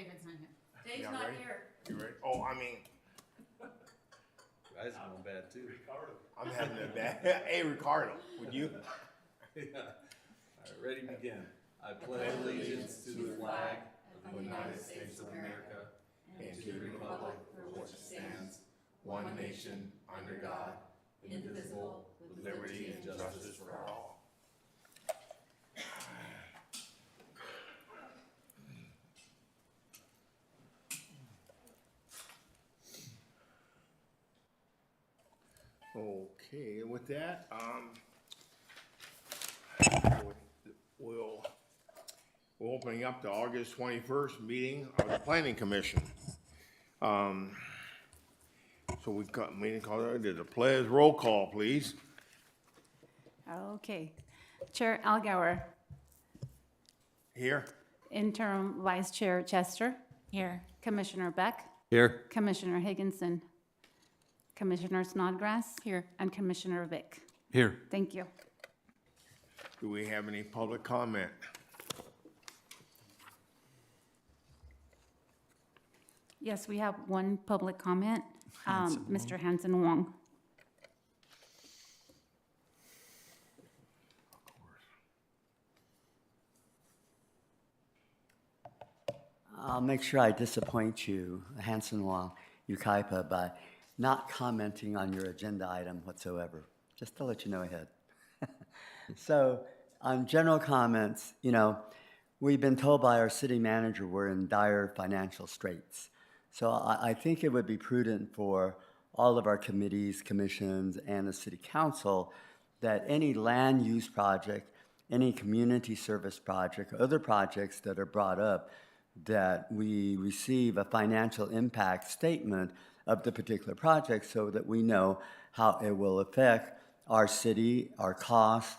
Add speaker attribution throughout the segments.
Speaker 1: David's not here.
Speaker 2: Dave's
Speaker 3: Yeah,
Speaker 2: not
Speaker 3: ready?
Speaker 2: here.
Speaker 3: You ready? Oh, I mean,
Speaker 4: Guys going bad too.
Speaker 3: I'm having a bad. Hey, Ricardo, would you?
Speaker 4: Yeah. All right, ready, begin. I pledge allegiance to the flag of the United States of America and to the republic for which it stands, one nation, under God, indivisible, with liberty and justice for all.
Speaker 3: Okay, and with that, we're opening up the August 21st meeting of the Planning Commission. So we've got meeting called, did a pledge roll call, please.
Speaker 1: Okay. Chair Algauer,
Speaker 3: Here.
Speaker 1: Interim Vice Chair Chester. Here. Commissioner Beck,
Speaker 4: Here.
Speaker 1: Commissioner Higginson, Commissioner Snodgrass. Here. And Commissioner Vick.
Speaker 4: Here.
Speaker 1: Thank you.
Speaker 3: Do we have any public comment?
Speaker 1: Yes, we have one public comment. Mr. Hanson Wong.
Speaker 5: I'll make sure I disappoint you, Hanson Wong, Yucaipa, by not commenting on your agenda item whatsoever, just to let you know ahead. So, on general comments, we've been told by our city manager we're in dire financial straits. So I think it would be prudent for all of our committees, commissions, and the city council that any land use project, any community service project, or other projects that are brought up, that we receive a financial impact statement of the particular project so that we know how it will affect our city, our cost,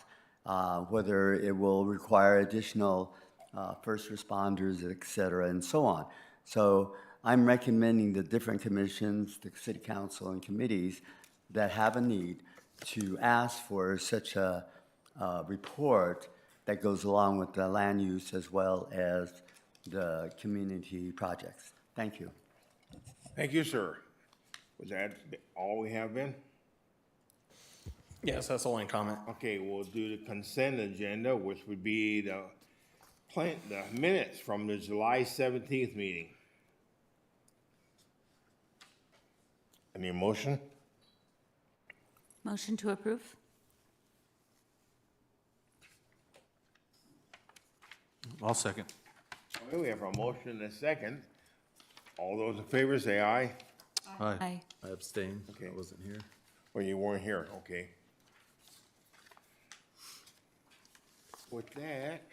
Speaker 5: whether it will require additional first responders, et cetera, and so on. So I'm recommending the different commissions, the city council, and committees that have a need to ask for such a report that goes along with the land use as well as the community projects. Thank you.
Speaker 3: Thank you, sir. Was that all we have, Ben?
Speaker 6: Yes, that's the only comment.
Speaker 3: Okay, we'll do the consent agenda, which would be the minutes from the July 17th meeting. Any motion?
Speaker 2: Motion to approve?
Speaker 4: I'll second.
Speaker 3: Okay, we have a motion and a second. All those in favor say aye.
Speaker 2: Aye.
Speaker 4: I abstain.
Speaker 3: Okay.
Speaker 4: I wasn't here.
Speaker 3: Well, you weren't here, okay. With that,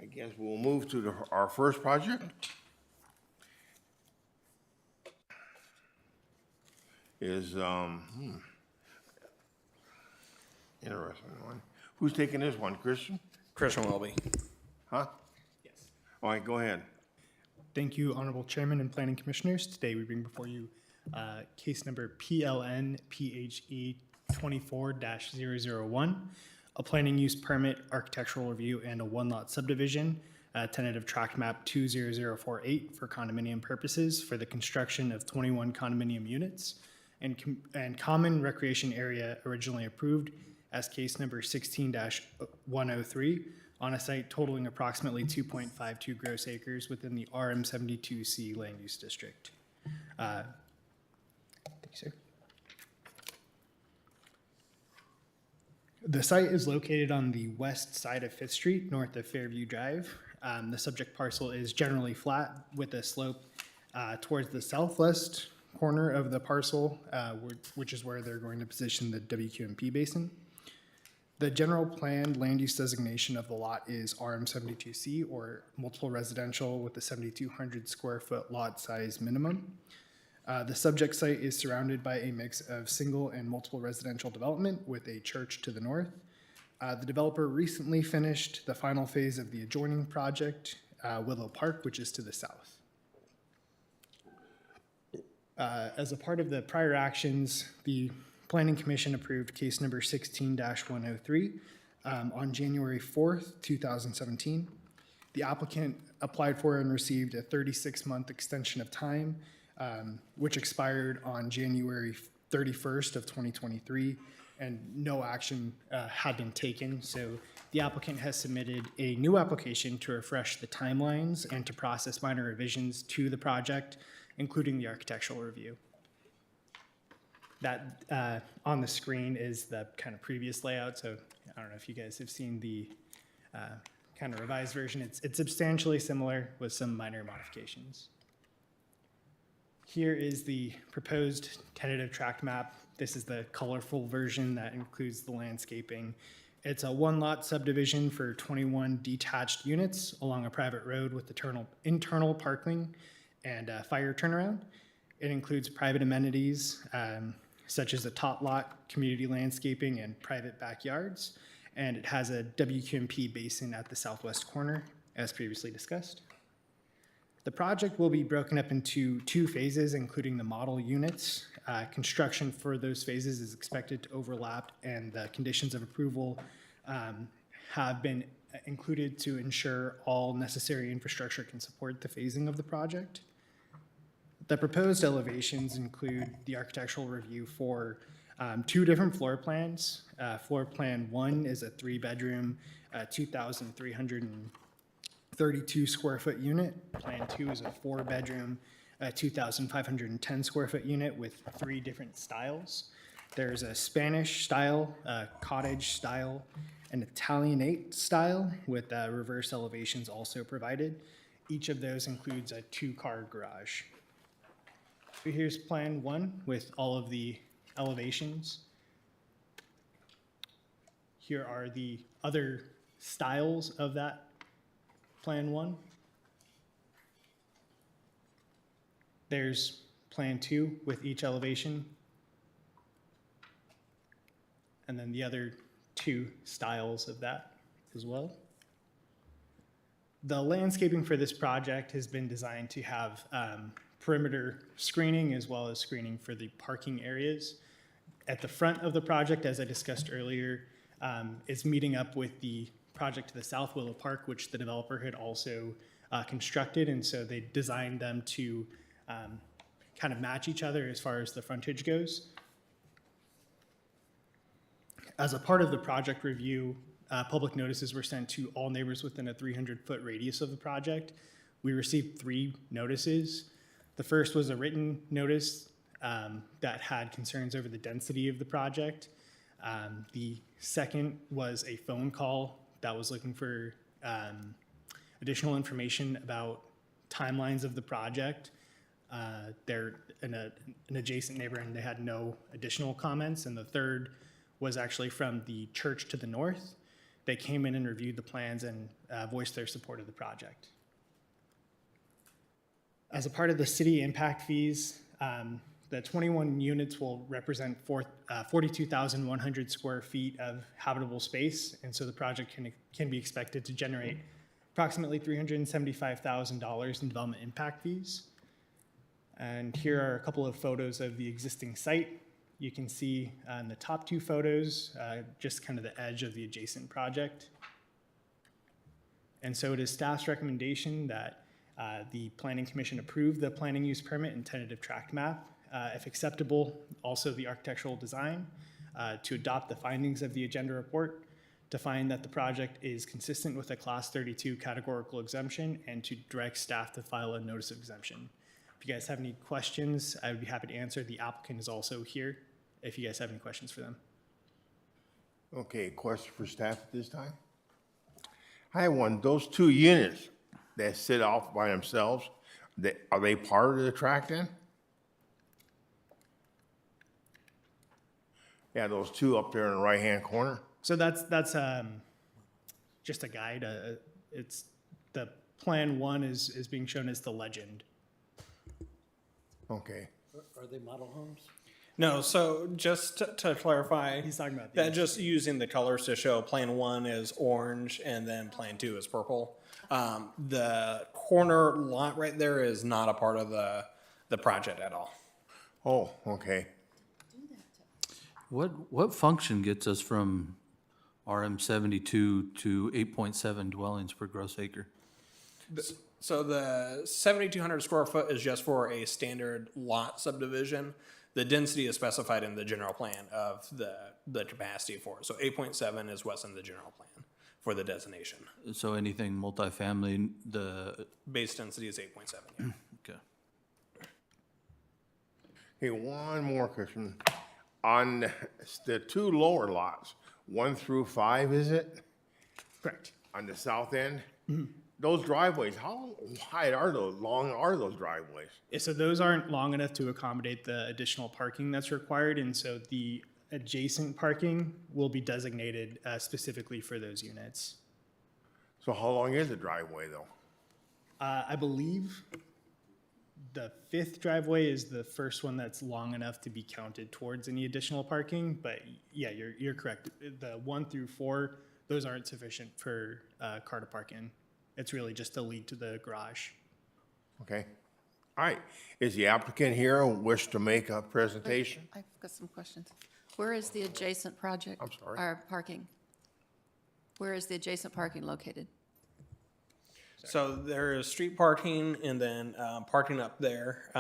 Speaker 3: I guess we'll move to our first project. Is, interesting one. Who's taking this one, Christian?
Speaker 6: Christian Welby.
Speaker 3: Huh?
Speaker 6: Yes.
Speaker 3: All right, go ahead.
Speaker 7: Thank you, Honorable Chairman and Planning Commissioners. Today we bring before you case number PLN PHE 24-001, a planning use permit, architectural review, and a one-lot subdivision, tentative tract map 20048 for condominium purposes for the construction of 21 condominium units and common recreation area originally approved as case number 16-103 on a site totaling approximately 2.52 gross acres within the RM72C land use district. Thank you, sir. The site is located on the west side of 5th Street, north of Fairview Drive. The subject parcel is generally flat with a slope towards the southwest corner of the parcel, which is where they're going to position the WQMP basin. The general planned land use designation of the lot is RM72C, or multiple residential with a 7,200 square foot lot size minimum. The subject site is surrounded by a mix of single and multiple residential development with a church to the north. The developer recently finished the final phase of the adjoining project, Willow Park, which is to the south. As a part of the prior actions, the Planning Commission approved case number 16-103 on January 4th, 2017. The applicant applied for and received a 36-month extension of time, which expired on January 31st of 2023, and no action had been taken. So the applicant has submitted a new application to refresh the timelines and to process minor revisions to the project, including the architectural review. That on the screen is the kind of previous layout. So I don't know if you guys have seen the kind of revised version. It's substantially similar with some minor modifications. Here is the proposed tentative tract map. This is the colorful version that includes the landscaping. It's a one-lot subdivision for 21 detached units along a private road with internal parking and fire turnaround. It includes private amenities such as a tot lot, community landscaping, and private backyards. And it has a WQMP basin at the southwest corner, as previously discussed. The project will be broken up into 2 phases, including the model units. Construction for those phases is expected to overlap, and the conditions of approval have been included to ensure all necessary infrastructure can support the phasing of the project. The proposed elevations include the architectural review for 2 different floor plans. Floor plan 1 is a 3-bedroom, 2,332 square foot unit. Plan 2 is a 4-bedroom, 2,510 square foot unit with 3 different styles. There's a Spanish style, cottage style, an Italianate style with reverse elevations also provided. Each of those includes a 2-car garage. So here's plan 1 with all of the elevations. Here are the other styles of that plan 1. There's plan 2 with each elevation. And then the other 2 styles of that as well. The landscaping for this project has been designed to have perimeter screening as well as screening for the parking areas. At the front of the project, as I discussed earlier, is meeting up with the project to the south, Willow Park, which the developer had also constructed, and so they designed them to kind of match each other as far as the frontage goes. As a part of the project review, public notices were sent to all neighbors within a 300-foot radius of the project. We received 3 notices. The first was a written notice that had concerns over the density of the project. The second was a phone call that was looking for additional information about timelines of the project. They're an adjacent neighbor and they had no additional comments. And the third was actually from the church to the north. They came in and reviewed the plans and voiced their support of the project. As a part of the city impact fees, the 21 units will represent 42,100 square feet of habitable space, and so the project can be expected to generate approximately $375,000 in development impact fees. And here are a couple of photos of the existing site. You can see in the top 2 photos, just kind of the edge of the adjacent project. And so it is staff's recommendation that the Planning Commission approve the planning use permit and tentative tract map. If acceptable, also the architectural design, to adopt the findings of the agenda report, to find that the project is consistent with a Class 32 categorical exemption, and to direct staff to file a notice of exemption. If you guys have any questions, I would be happy to answer. The applicant is also here if you guys have any questions for them.
Speaker 3: Okay, question for staff at this time? I have one. Those 2 units that sit off by themselves, are they part of the tract then? Yeah, those 2 up there in the right-hand corner.
Speaker 7: So that's just a guide. It's the plan 1 is being shown as the legend.
Speaker 3: Okay.
Speaker 2: Are they model homes?
Speaker 6: No, so just to clarify,
Speaker 7: He's talking about the
Speaker 6: that just using the colors to show plan 1 is orange and then plan 2 is purple. The corner lot right there is not a part of the project at all.
Speaker 3: Oh, okay.
Speaker 2: What function gets us from RM 72 to 8.7 dwellings per gross acre?
Speaker 6: So the 7,200 square foot is just for a standard lot subdivision. The density is specified in the general plan of the capacity for it. So 8.7 is what's in the general plan for the designation.
Speaker 2: So anything multifamily, the,
Speaker 6: Base density is 8.7. Yeah.
Speaker 2: okay.
Speaker 3: Okay, one more question. On the two lower lots, 1 through 5, is it?
Speaker 7: Correct.
Speaker 3: On the south end? Those driveways, how wide are those, long are those driveways?
Speaker 7: So those aren't long enough to accommodate the additional parking that's required, and so the adjacent parking will be designated specifically for those units.
Speaker 3: So how long is the driveway, though?
Speaker 7: I believe the 5th driveway is the first one that's long enough to be counted towards any additional parking, but yeah, you're correct. The 1 through 4, those aren't sufficient for car to park in. It's really just to lead to the garage.
Speaker 3: Okay. All right. Is the applicant here and wish to make a presentation?
Speaker 8: I've got some questions. Where is the adjacent project?
Speaker 3: I'm sorry.
Speaker 8: Or parking? Where is the adjacent parking located?
Speaker 6: So there is street parking and then parking up there.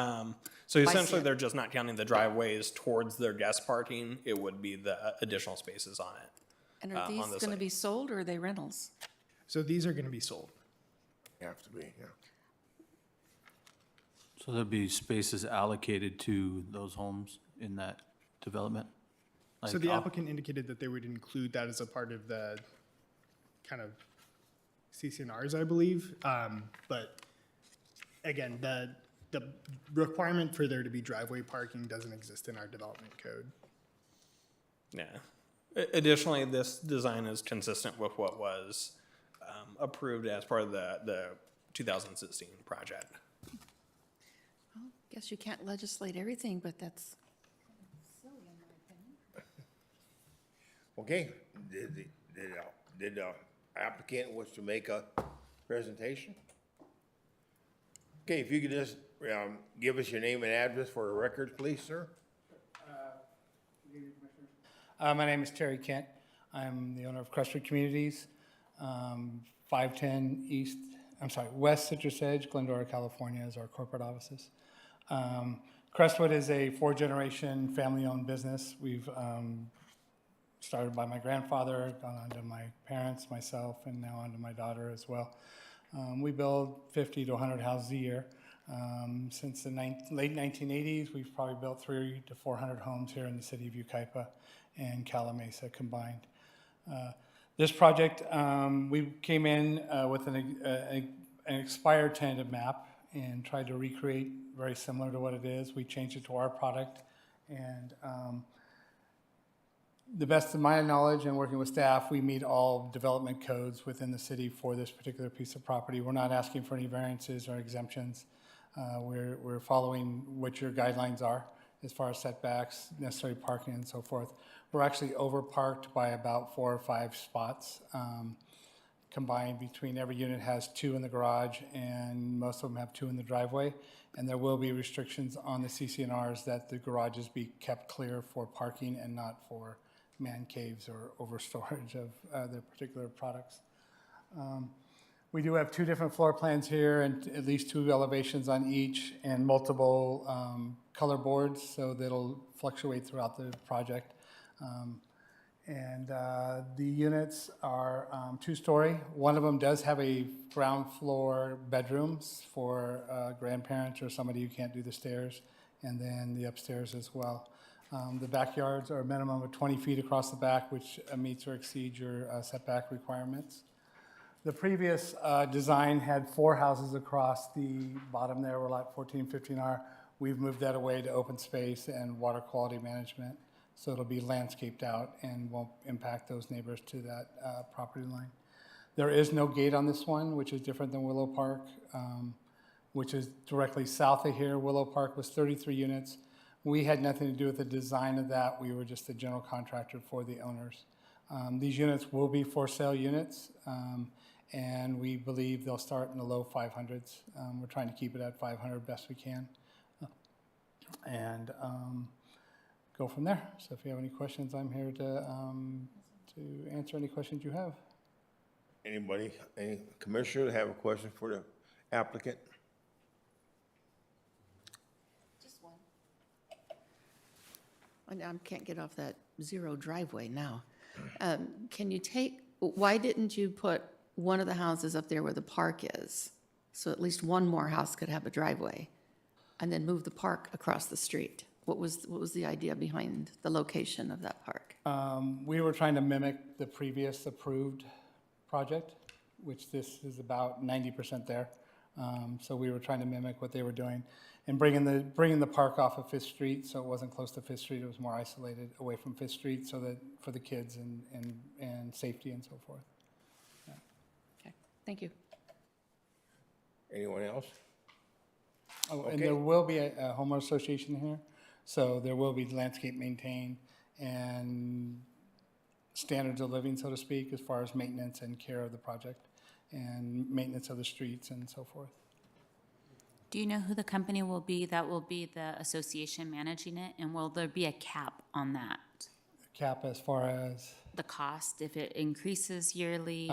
Speaker 6: So essentially,
Speaker 8: it.
Speaker 6: they're just not counting the driveways towards their guest parking. It would be the additional spaces on it.
Speaker 8: And are
Speaker 6: on
Speaker 8: these
Speaker 6: the
Speaker 8: going to
Speaker 6: site.
Speaker 8: be sold or are they rentals?
Speaker 7: So these are going to be sold.
Speaker 3: Have to be, yeah.
Speaker 2: So there'll be spaces allocated to those homes in that development?
Speaker 7: So
Speaker 2: Like,
Speaker 7: the applicant indicated that they would include that as a part of the kind of CCNRs, I believe. But again, the requirement for there to be driveway parking doesn't exist in our development code.
Speaker 6: Yeah. Additionally, this design is consistent with what was approved as part of the 2016 project.
Speaker 8: Well, guess you can't legislate everything, but that's silly in my opinion.
Speaker 3: Okay. Did the applicant wish to make a presentation? Okay, if you could just give us your name and address for the record, please, sir.
Speaker 9: My name is Terry Kent. I'm the owner of Crestwood Communities, 510 West Citrus Edge, Glendora, California is our corporate offices. Crestwood is a 4-generation family-owned business. We've started by my grandfather, gone on to my parents, myself, and now on to my daughter as well. We build 50 to 100 houses a year. Since the late 1980s, we've probably built 300 to 400 homes here in the city of Yucaipa and Calamasa combined. This project, we came in with an expired tentative map and tried to recreate very similar to what it is. We changed it to our product, and the best of my knowledge and working with staff, we meet all development codes within the city for this particular piece of property. We're not asking for any variances or exemptions. We're following what your guidelines are as far as setbacks, necessary parking, and so forth. We're actually over-parked by about 4 or 5 spots. Combined between every unit has 2 in the garage, and most of them have 2 in the driveway. And there will be restrictions on the CCNRs that the garages be kept clear for parking and not for man caves or overstorage of their particular products. We do have 2 different floor plans here and at least 2 elevations on each and multiple color boards, so that'll fluctuate throughout the project. The units are 2-story. One of them does have a ground floor bedrooms for grandparents or somebody who can't do the stairs, and then the upstairs as well. The backyards are a minimum of 20 feet across the back, which meets or exceeds your setback requirements. The previous design had 4 houses across the bottom there, were lot 14, 15R. We've moved that away to open space and water quality management. So it'll be landscaped out and won't impact those neighbors to that property line. There is no gate on this one, which is different than Willow Park, which is directly south of here. Willow Park was 33 units. We had nothing to do with the design of that. We were just the general contractor for the owners. These units will be for sale units, and we believe they'll start in the low 500s. We're trying to keep it at 500 best we can. And go from there. So if you have any questions, I'm here to answer any questions you have.
Speaker 3: Anybody, any commissioner have a question for the applicant?
Speaker 8: Just one. I can't get off that zero driveway now. Can you why didn't you put one of the houses up there where the park is? So at least one more house could have a driveway, and then move the park across the street? What was the idea behind the location of that park?
Speaker 9: We were trying to mimic the previous approved project, which this is about 90% there. So we were trying to mimic what they were doing and bringing the park off of Fifth Street, so it wasn't close to Fifth Street. It was more isolated away from Fifth Street, so that for the kids and safety and so forth.
Speaker 8: Okay, thank you.
Speaker 3: Anyone else?
Speaker 9: Oh, and
Speaker 3: Okay.
Speaker 9: there will be a homeowner association here, so there will be landscape maintained and standards of living, so to speak, as far as maintenance and care of the project and maintenance of the streets and so forth.
Speaker 1: Do you know who the company will be that will be the association managing it? And will there be a cap on that?
Speaker 9: Cap as far as,
Speaker 1: The cost, if it increases yearly?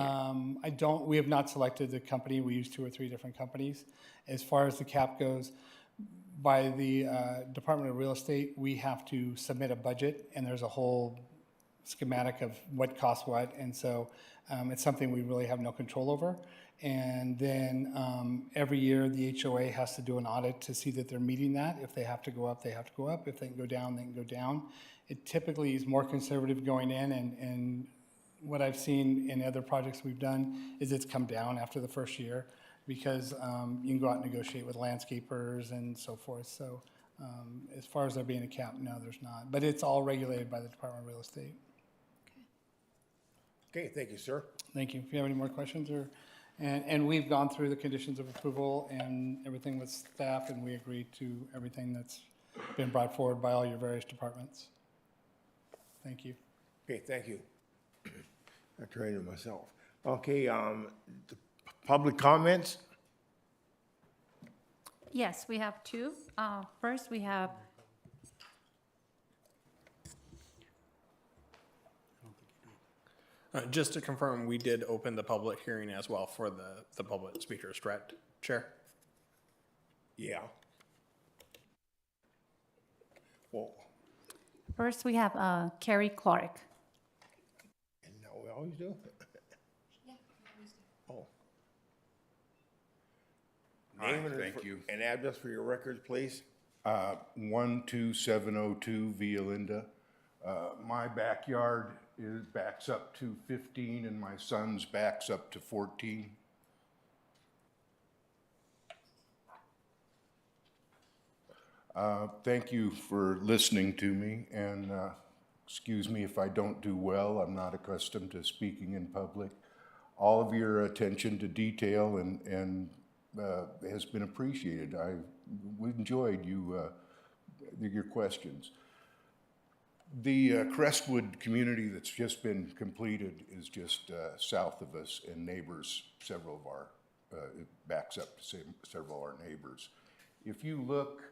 Speaker 9: we have not selected the company. We use 2 or 3 different companies. As far as the cap goes, by the Department of Real Estate, we have to submit a budget, and there's a whole schematic of what costs what, and so it's something we really have no control over. And then every year, the HOA has to do an audit to see that they're meeting that. If they have to go up, they have to go up. If they can go down, they can go down. It typically is more conservative going in, and what I've seen in other projects we've done is it's come down after the first year, because you can go out and negotiate with landscapers and so forth. So as far as there being a cap, no, there's not. But it's all regulated by the Department of Real Estate.
Speaker 3: Okay, thank you, sir.
Speaker 9: Thank you. If you have any more questions, and we've gone through the conditions of approval and everything with staff, and we agreed to everything that's been brought forward by all your various departments. Thank you.
Speaker 3: Okay, thank you. I trained it myself. Okay, the public comments?
Speaker 1: Yes, we have 2. First, we have
Speaker 6: Just to confirm, we did open the public hearing as well for the public speakers, correct, Chair?
Speaker 3: Yeah. Well,
Speaker 1: First, we have Carrie Clark.
Speaker 3: and now we always do? Oh. Name and
Speaker 10: thank you.
Speaker 3: and address for your records, please.
Speaker 10: 12702 Via Linda. My backyard backs up to 15 and my son's backs up to 14. Thank you for listening to me, and excuse me if I don't do well. I'm not accustomed to speaking in public. All of your attention to detail and has been appreciated. We enjoyed your questions. The Crestwood community that's just been completed is just south of us, and neighbors, several of our, it backs up to several of our neighbors. If you look,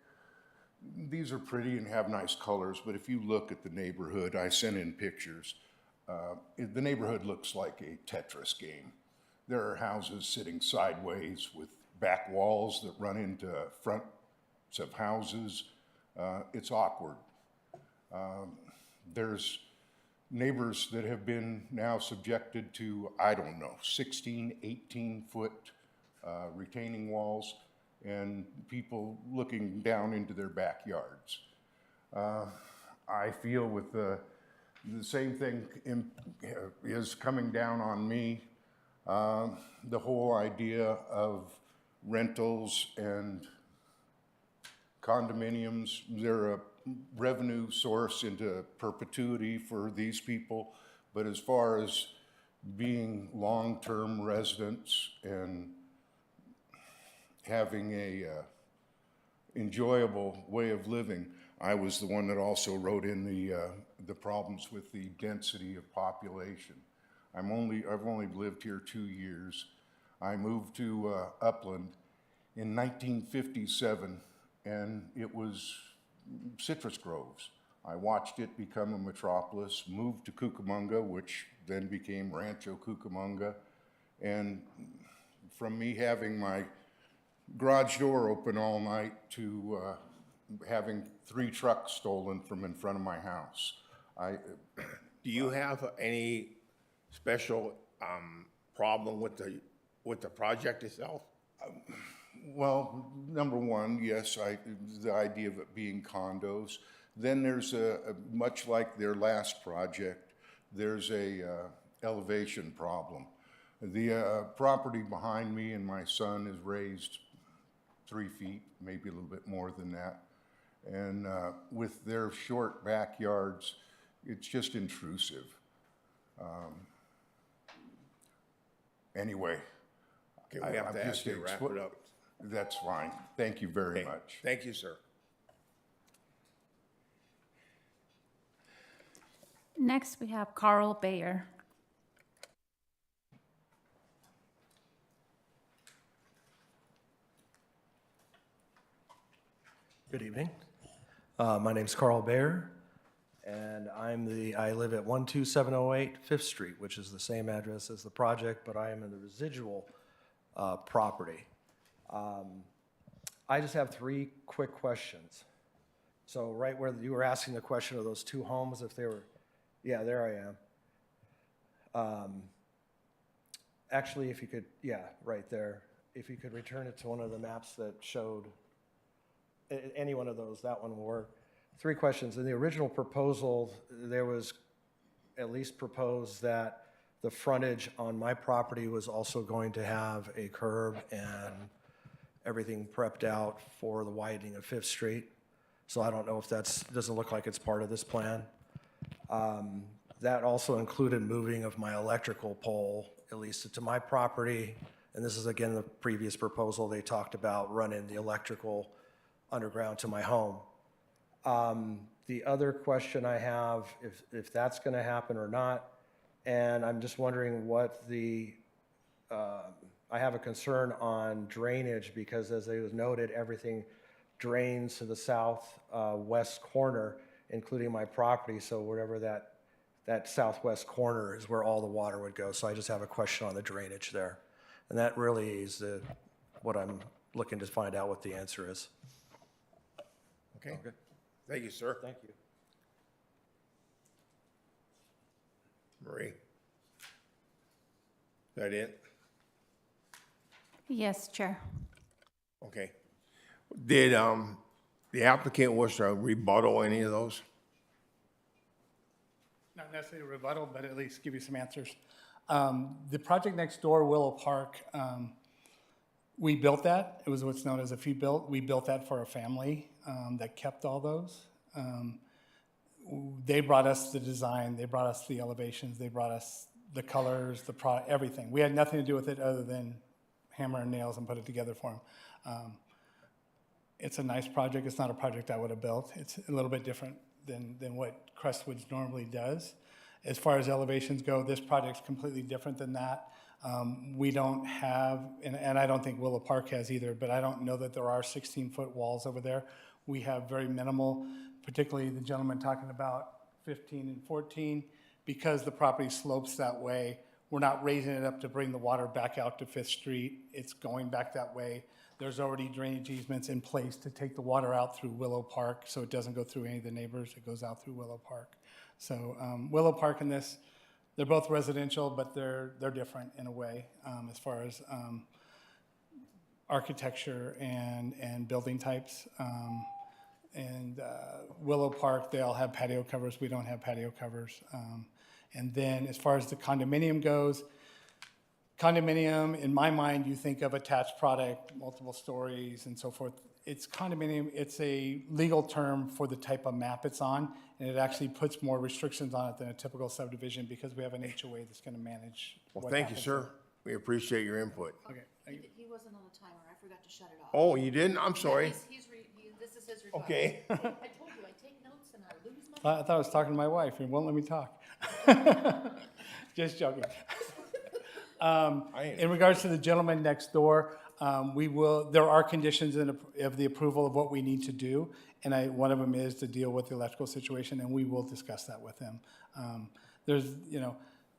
Speaker 10: these are pretty and have nice colors, but if you look at the neighborhood, I sent in pictures, the neighborhood looks like a Tetris game. There are houses sitting sideways with back walls that run into fronts of houses. It's awkward. There's neighbors that have been now subjected to, I don't know, 16, 18-foot retaining walls, and people looking down into their backyards. I feel with the same thing is coming down on me. The whole idea of rentals and condominiums, they're a revenue source into perpetuity for these people, but as far as being long-term residents and having a enjoyable way of living, I was the one that also wrote in the problems with the density of population. I've only lived here 2 years. I moved to Upland in 1957, and it was citrus groves. I watched it become a metropolis, moved to Cucamonga, which then became Rancho Cucamonga, and from me having my garage door open all night to having 3 trucks stolen from in front of my house.
Speaker 3: Do you have any special problem with the project itself?
Speaker 10: Well, number one, yes, the idea of it being condos. Then there's much like their last project, there's a elevation problem. The property behind me and my son is raised 3 feet, maybe a little bit more than that. And with their short backyards, it's just intrusive. Anyway.
Speaker 3: Okay, we have
Speaker 10: I'm
Speaker 3: to
Speaker 10: just
Speaker 3: ask you to wrap it up.
Speaker 10: That's fine. Thank you very
Speaker 3: Okay,
Speaker 10: much.
Speaker 3: thank you, sir.
Speaker 11: Next, we have Carl Bayer.
Speaker 12: Good evening. My name's Carl Bayer, and I live at 12708 Fifth Street, which is the same address as the project, but I am in the residual property. I just have 3 quick questions. So right where you were asking the question of those 2 homes, if they were, yeah, there I am. Actually, if you could, yeah, right there. If you could return it to one of the maps that showed any one of those, that one will work. 3 questions. In the original proposal, there was at least proposed that the frontage on my property was also going to have a curb and everything prepped out for the widening of Fifth Street. So I don't know if doesn't look like it's part of this plan. That also included moving of my electrical pole, at least to my property. And this is again the previous proposal. They talked about running the electrical underground to my home. The other question I have, if that's going to happen or not, and I'm just wondering what I have a concern on drainage because as it was noted, everything drains to the southwest corner, including my property. So whatever that southwest corner is where all the water would go. So I just have a question on the drainage there. And that really is what I'm looking to find out what the answer is.
Speaker 3: Okay. Thank you, sir.
Speaker 12: Thank you.
Speaker 3: Marie? Is that it?
Speaker 11: Yes, Chair.
Speaker 3: Okay. Did the applicant wish to rebuttal any of those?
Speaker 9: Not necessarily a rebuttal, but at least give you some answers. The project next door, Willow Park, we built that. It was what's known as a fee built. We built that for a family that kept all those. They brought us the design, they brought us the elevations, they brought us the colors, the product, everything. We had nothing to do with it other than hammer and nails and put it together for them. It's a nice project. It's not a project I would have built. It's a little bit different than what Crestwoods normally does. As far as elevations go, this project's completely different than that. We don't have, and I don't think Willow Park has either, but I don't know that there are 16-foot walls over there. We have very minimal, particularly the gentleman talking about 15 and 14, because the property slopes that way. We're not raising it up to bring the water back out to Fifth Street. It's going back that way. There's already drainage easements in place to take the water out through Willow Park, so it doesn't go through any of the neighbors. It goes out through Willow Park. So Willow Park and this, they're both residential, but they're different in a way as far as architecture and building types. Willow Park, they all have patio covers. We don't have patio covers. And then as far as the condominium goes, condominium, in my mind, you think of attached product, multiple stories and so forth. It's condominium, it's a legal term for the type of map it's on, and it actually puts more restrictions on it than a typical subdivision because we have an HOA that's gonna manage.
Speaker 3: Well, thank you, sir. We appreciate your input.
Speaker 9: Okay, thank you.
Speaker 8: He wasn't on the timer. I forgot to shut it off.
Speaker 3: Oh, you didn't? I'm sorry.
Speaker 8: This is his response.
Speaker 3: Okay.
Speaker 8: I told you, I take notes and I lose my.
Speaker 9: I thought I was talking to my wife, and won't let me talk. Just joking. In regards to the gentleman next door, there are conditions of the approval of what we need to do, and one of them is to deal with the electrical situation, and we will discuss that with him. There's,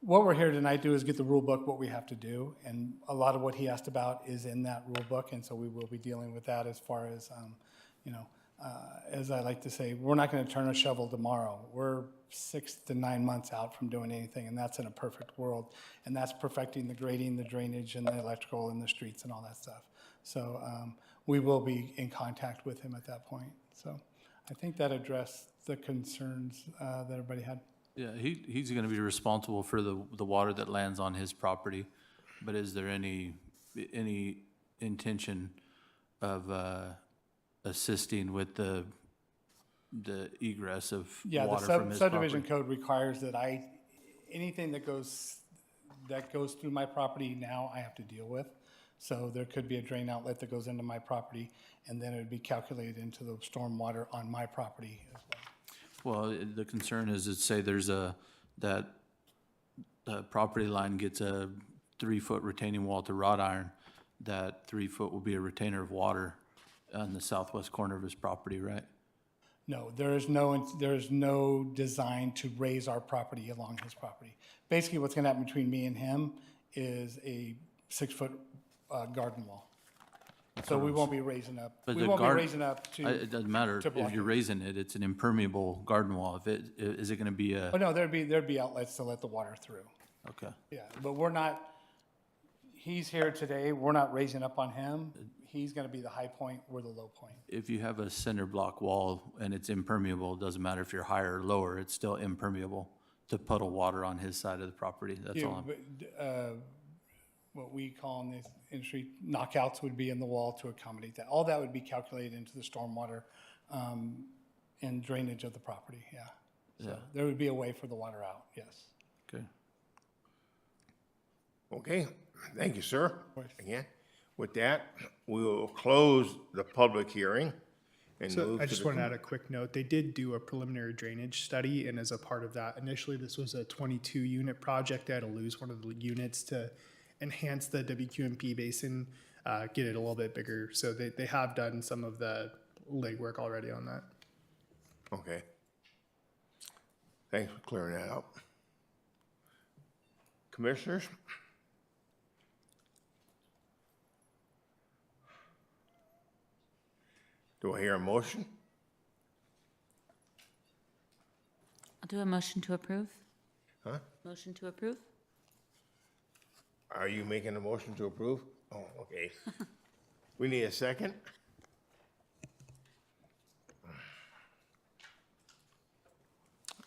Speaker 9: what we're here tonight to do is get the rule book, what we have to do, and a lot of what he asked about is in that rule book, and so we will be dealing with that as far as, as I like to say, we're not gonna turn a shovel tomorrow. We're 6 to 9 months out from doing anything, and that's in a perfect world. And that's perfecting the grading, the drainage, and the electrical, and the streets, and all that stuff. So we will be in contact with him at that point. So I think that addressed the concerns that everybody had.
Speaker 2: Yeah, he's gonna be responsible for the water that lands on his property, but is there any intention of assisting with the egress of
Speaker 9: Yeah,
Speaker 2: water
Speaker 9: the
Speaker 2: from his
Speaker 9: subdivision
Speaker 2: property?
Speaker 9: code requires that anything that goes through my property now, I have to deal with. So there could be a drain outlet that goes into my property, and then it would be calculated into the stormwater on my property as well.
Speaker 2: Well, the concern is, say there's that property line gets a 3-foot retaining wall to wrought iron, that 3 foot will be a retainer of water on the southwest corner of his property, right?
Speaker 9: No, there is no design to raise our property along his property. Basically, what's gonna happen between me and him is a 6-foot garden wall. So we won't be raising up,
Speaker 2: But
Speaker 9: we
Speaker 2: the
Speaker 9: won't be
Speaker 2: garden-
Speaker 9: raising up to.
Speaker 2: It doesn't matter
Speaker 9: to block
Speaker 2: if you're
Speaker 9: it.
Speaker 2: raising it, it's an impermeable garden wall. Is it gonna be
Speaker 9: Oh, no, there'd be outlets to let the water through.
Speaker 2: okay.
Speaker 9: Yeah, but he's here today, we're not raising up on him. He's gonna be the high point, we're the low point.
Speaker 2: If you have a cinder block wall and it's impermeable, it doesn't matter if you're higher or lower, it's still impermeable to puddle water on his side of the property, that's
Speaker 9: Yeah,
Speaker 2: all.
Speaker 9: but, what we call in this industry, knockouts would be in the wall to accommodate that. All that would be calculated into the stormwater, and drainage of the property, yeah. So
Speaker 2: Yeah.
Speaker 9: there would be a way for the water out, yes.
Speaker 2: Okay.
Speaker 3: Okay, thank you, sir. Again, with that, we will close the public hearing and
Speaker 7: So
Speaker 3: move
Speaker 7: I
Speaker 3: to
Speaker 7: just
Speaker 3: the
Speaker 7: want to add a quick note. They did do a preliminary drainage study, and as a part of that, initially this was a 22-unit project. They had to lose one of the units to enhance the WQMP basin, get it a little bit bigger. So they have done some of the legwork already on that.
Speaker 3: Okay. Thanks for clearing that up. Commissioners? Do I hear a motion?
Speaker 1: I'll do a motion to approve.
Speaker 3: Huh?
Speaker 1: Motion to approve?
Speaker 3: Are you making a motion to approve? Oh, okay. We need a second?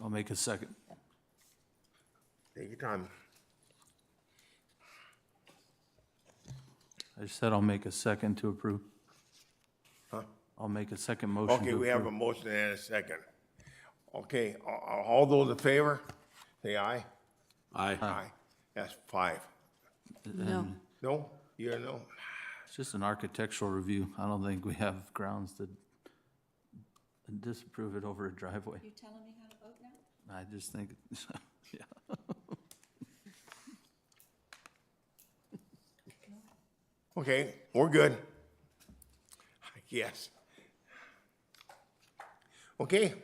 Speaker 2: I'll make a second.
Speaker 3: Take your time.
Speaker 2: I said I'll make a second to approve.
Speaker 3: Huh?
Speaker 2: I'll make a second motion to
Speaker 3: Okay,
Speaker 2: approve.
Speaker 3: we have a motion and a second. Okay, all those in favor, say aye.
Speaker 2: Aye.
Speaker 3: Aye. That's 5.
Speaker 1: No.
Speaker 3: No? You're a no?
Speaker 2: It's just an architectural review. I don't think we have grounds to disapprove it over a driveway.
Speaker 1: You telling me how to vote now?
Speaker 2: I just think, yeah.
Speaker 3: Okay, we're good. Yes. Okay,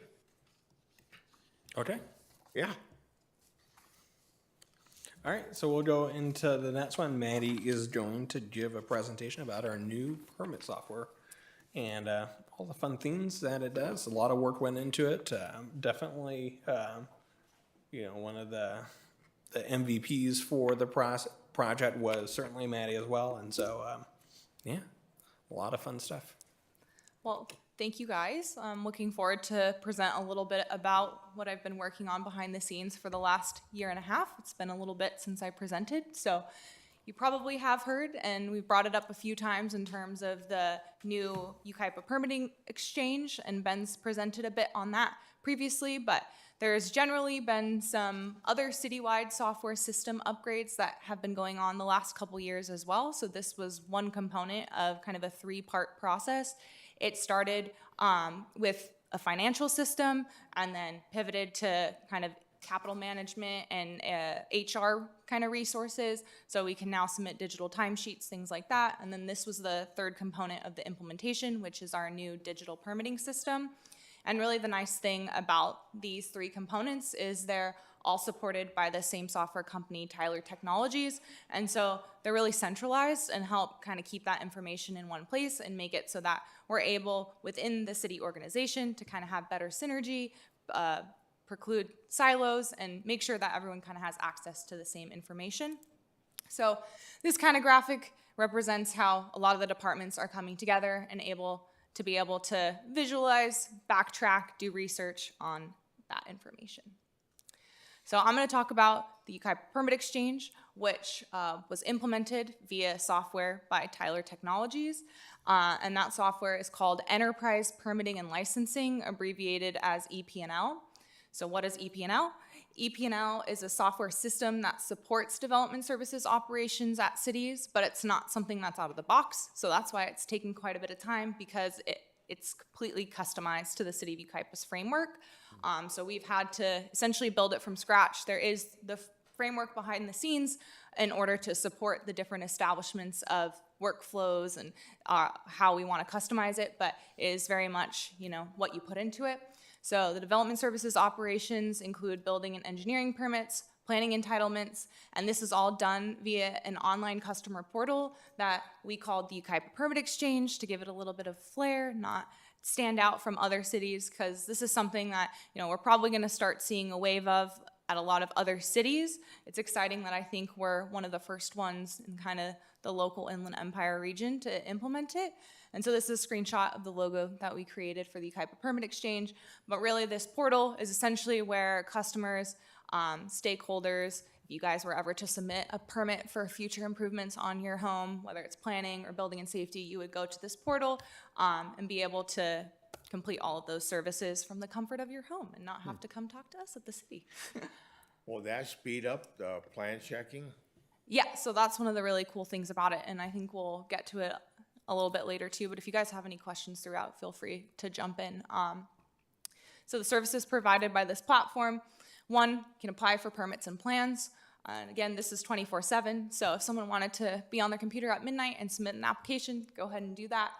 Speaker 6: Okay.
Speaker 3: yeah.
Speaker 6: All right, so we'll go into the next one. Maddie is going to give a presentation about our new permit software and all the fun things that it does. A lot of work went into it. Definitely, one of the MVPs for the project was certainly Maddie as well. And so, yeah, a lot of fun stuff.
Speaker 13: Well, thank you guys. I'm looking forward to present a little bit about what I've been working on behind the scenes for the last year and a half. It's been a little bit since I presented, so you probably have heard, and we've brought it up a few times in terms of the new Yucaipa permitting exchange, and Ben's presented a bit on that previously, but there's generally been some other citywide software system upgrades that have been going on the last couple years as well. So this was one component of kind of a 3-part process. It started with a financial system and then pivoted to kind of capital management and HR kind of resources. So we can now submit digital timesheets, things like that. And then this was the 3rd component of the implementation, which is our new digital permitting system. And really the nice thing about these 3 components is they're all supported by the same software company, Tyler Technologies. And so they're really centralized and help kind of keep that information in one place and make it so that we're able within the city organization to kind of have better synergy, preclude silos, and make sure that everyone kind of has access to the same information. So this kind of graphic represents how a lot of the departments are coming together and able to visualize, backtrack, do research on that information. So I'm going to talk about the Yucaipa Permit Exchange, which was implemented via software by Tyler Technologies. And that software is called Enterprise Permitting and Licensing, abbreviated as EP&L. So what is EP&L? EP&L is a software system that supports development services operations at cities, but it's not something that's out of the box. So that's why it's taken quite a bit of time, because it's completely customized to the city of Yucaipa's framework. So we've had to essentially build it from scratch. There is the framework behind the scenes in order to support the different establishments of workflows and how we want to customize it, but it is very much, what you put into it. So the development services operations include building and engineering permits, planning entitlements, and this is all done via an online customer portal that we called the Yucaipa Permit Exchange to give it a little bit of flair, not stand out from other cities, because this is something that we're probably going to start seeing a wave of at a lot of other cities. It's exciting that I think we're one of the first ones in kind of the local Inland Empire region to implement it. And so this is a screenshot of the logo that we created for the Yucaipa Permit Exchange. But really, this portal is essentially where customers, stakeholders, if you guys were ever to submit a permit for future improvements on your home, whether it's planning or building and safety, you would go to this portal and be able to complete all of those services from the comfort of your home and not have to come talk to us at the city.
Speaker 3: Will that speed up the plan checking?
Speaker 13: Yeah, so that's one of the really cool things about it, and I think we'll get to it a little bit later too, but if you guys have any questions throughout, feel free to jump in. So the services provided by this platform, one, you can apply for permits and plans. And again, this is 24/7, so if someone wanted to be on their computer at midnight and submit an application, go ahead and do that.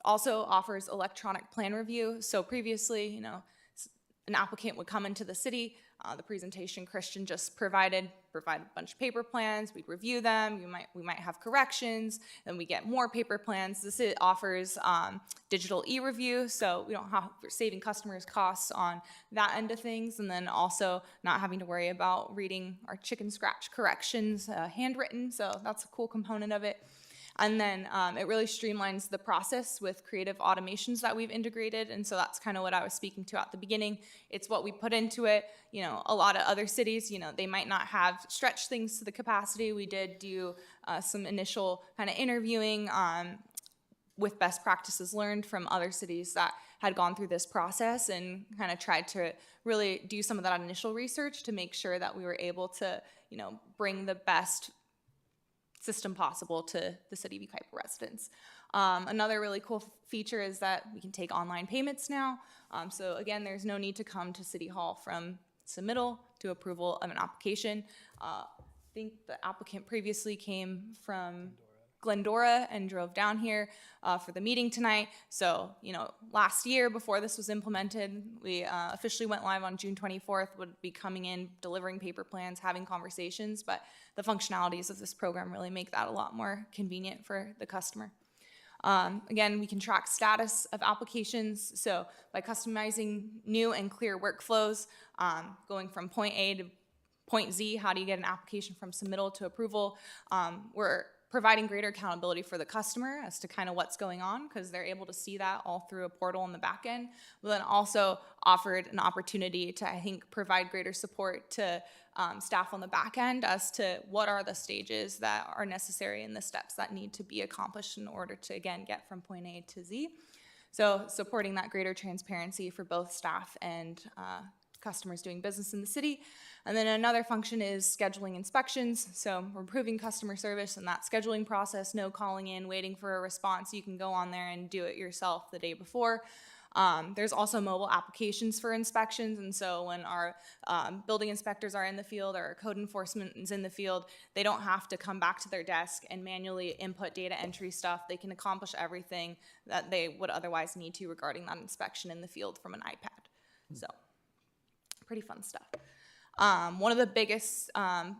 Speaker 13: Also offers electronic plan review. So previously, an applicant would come into the city, the presentation Christian just provided a bunch of paper plans, we'd review them, we might have corrections, then we get more paper plans. This offers digital e-review, so we don't have, we're saving customers costs on that end of things, and then also not having to worry about reading our chicken scratch corrections handwritten, so that's a cool component of it. And then it really streamlines the process with creative automations that we've integrated. And so that's kind of what I was speaking to at the beginning. It's what we put into it. A lot of other cities, they might not have stretched things to the capacity. We did do some initial kind of interviewing with best practices learned from other cities that had gone through this process, and kind of tried to really do some of that initial research to make sure that we were able to, bring the best system possible to the city of Yucaipa residents. Another really cool feature is that we can take online payments now. So again, there's no need to come to City Hall from submittal to approval of an application. I think the applicant previously came from Glendora and drove down here for the meeting tonight. So, last year before this was implemented, we officially went live on June 24th, would be coming in, delivering paper plans, having conversations, but the functionalities of this program really make that a lot more convenient for the customer. Again, we can track status of applications. So by customizing new and clear workflows, going from point A to point Z, how do you get an application from submittal to approval? We're providing greater accountability for the customer as to kind of what's going on, because they're able to see that all through a portal in the back end, but then also offered an opportunity to, I think, provide greater support to staff on the back end as to what are the stages that are necessary and the steps that need to be accomplished in order to, again, get from point A to Z. So supporting that greater transparency for both staff and customers doing business in the city. And then another function is scheduling inspections. So we're improving customer service in that scheduling process, no calling in, waiting for a response. You can go on there and do it yourself the day before. There's also mobile applications for inspections, and so when our building inspectors are in the field or our code enforcement is in the field, they don't have to come back to their desk and manually input data entry stuff. They can accomplish everything that they would otherwise need to regarding that inspection in the field from an iPad. So pretty fun stuff. One of the biggest kind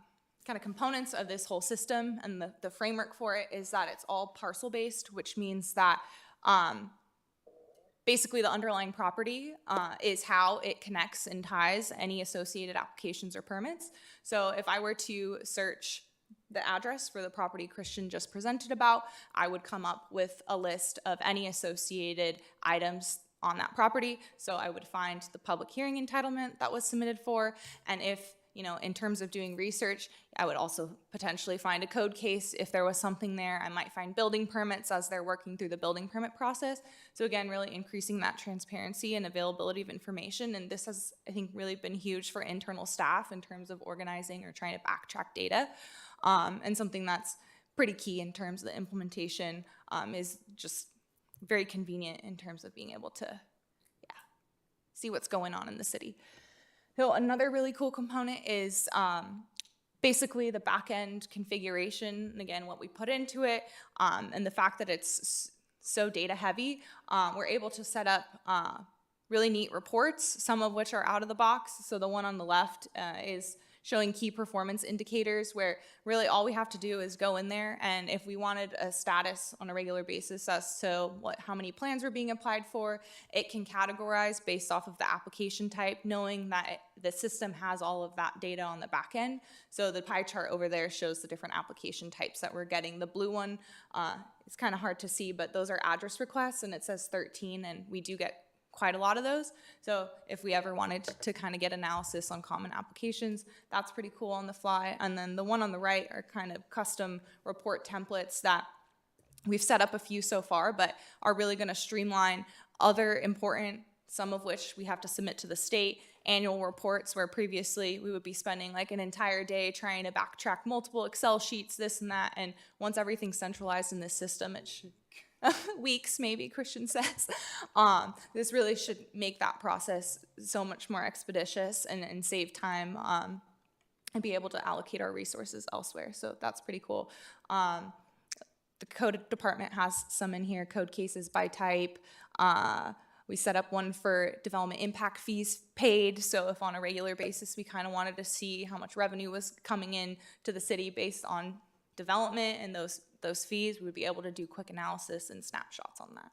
Speaker 13: of components of this whole system and the framework for it is that it's all parcel based, which means that basically the underlying property is how it connects and ties any associated applications or permits. So if I were to search the address for the property Christian just presented about, I would come up with a list of any associated items on that property. So I would find the public hearing entitlement that was submitted for, and if, you know, in terms of doing research, I would also potentially find a code case if there was something there. I might find building permits as they're working through the building permit process. So again, really increasing that transparency and availability of information. And this has, I think, really been huge for internal staff in terms of organizing or trying to backtrack data. And something that's pretty key in terms of the implementation is just very convenient in terms of being able to see what's going on in the city. So another really cool component is basically the back-end configuration, and again, what we put into it, and the fact that it's so data heavy. We're able to set up really neat reports, some of which are out of the box. So the one on the left is showing key performance indicators, where really all we have to do is go in there, and if we wanted a status on a regular basis as to how many plans were being applied for, it can categorize based off of the application type, knowing that the system has all of that data on the back end. So the pie chart over there shows the different application types that we're getting. The blue one, it's kind of hard to see, but those are address requests, and it says 13, and we do get quite a lot of those. So if we ever wanted to kind of get analysis on common applications, that's pretty cool on the fly. And then the one on the right are kind of custom report templates that we've set up a few so far, but are really going to streamline other important, some of which we have to submit to the state, annual reports, where previously we would be spending like an entire day trying to backtrack multiple Excel sheets, this and that. And once everything's centralized in this system, it should weeks, maybe, Christian says. This really should make that process so much more expeditious and save time and be able to allocate our resources elsewhere. So that's pretty cool. The code department has some in here, code cases by type. We set up one for development impact fees paid. So if on a regular basis we kind of wanted to see how much revenue was coming in to the city based on development and those fees, we would be able to do quick analysis and snapshots on that.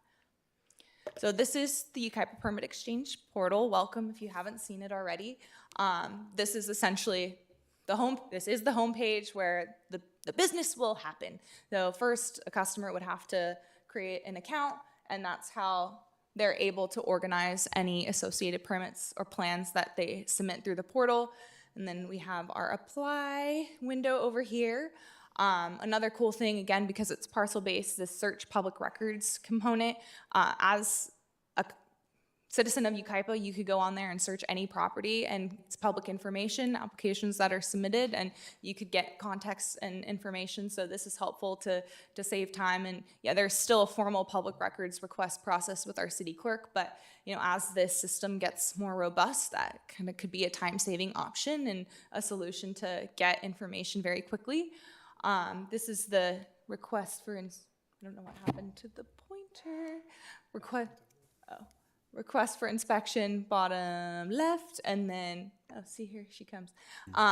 Speaker 13: So this is the Yucaipa Permit Exchange portal. Welcome if you haven't seen it already. This is essentially the home page where the business will happen. So first, a customer would have to create an account, and that's how they're able to organize any associated permits or plans that they submit through the portal. And then we have our apply window over here. Another cool thing, again, because it's parcel-based, the search public records component. As a citizen of Yucaipa, you could go on there and search any property, and it's public information, applications that are submitted, and you could get context and information. So this is helpful to save time. And yeah, there's still a formal public records request process with our city clerk, but you know, as this system gets more robust, that kind of could be a time-saving option and a solution to get information very quickly. This is the request for, I don't know what happened to the pointer. Request for inspection, bottom left, and then, see here she comes. You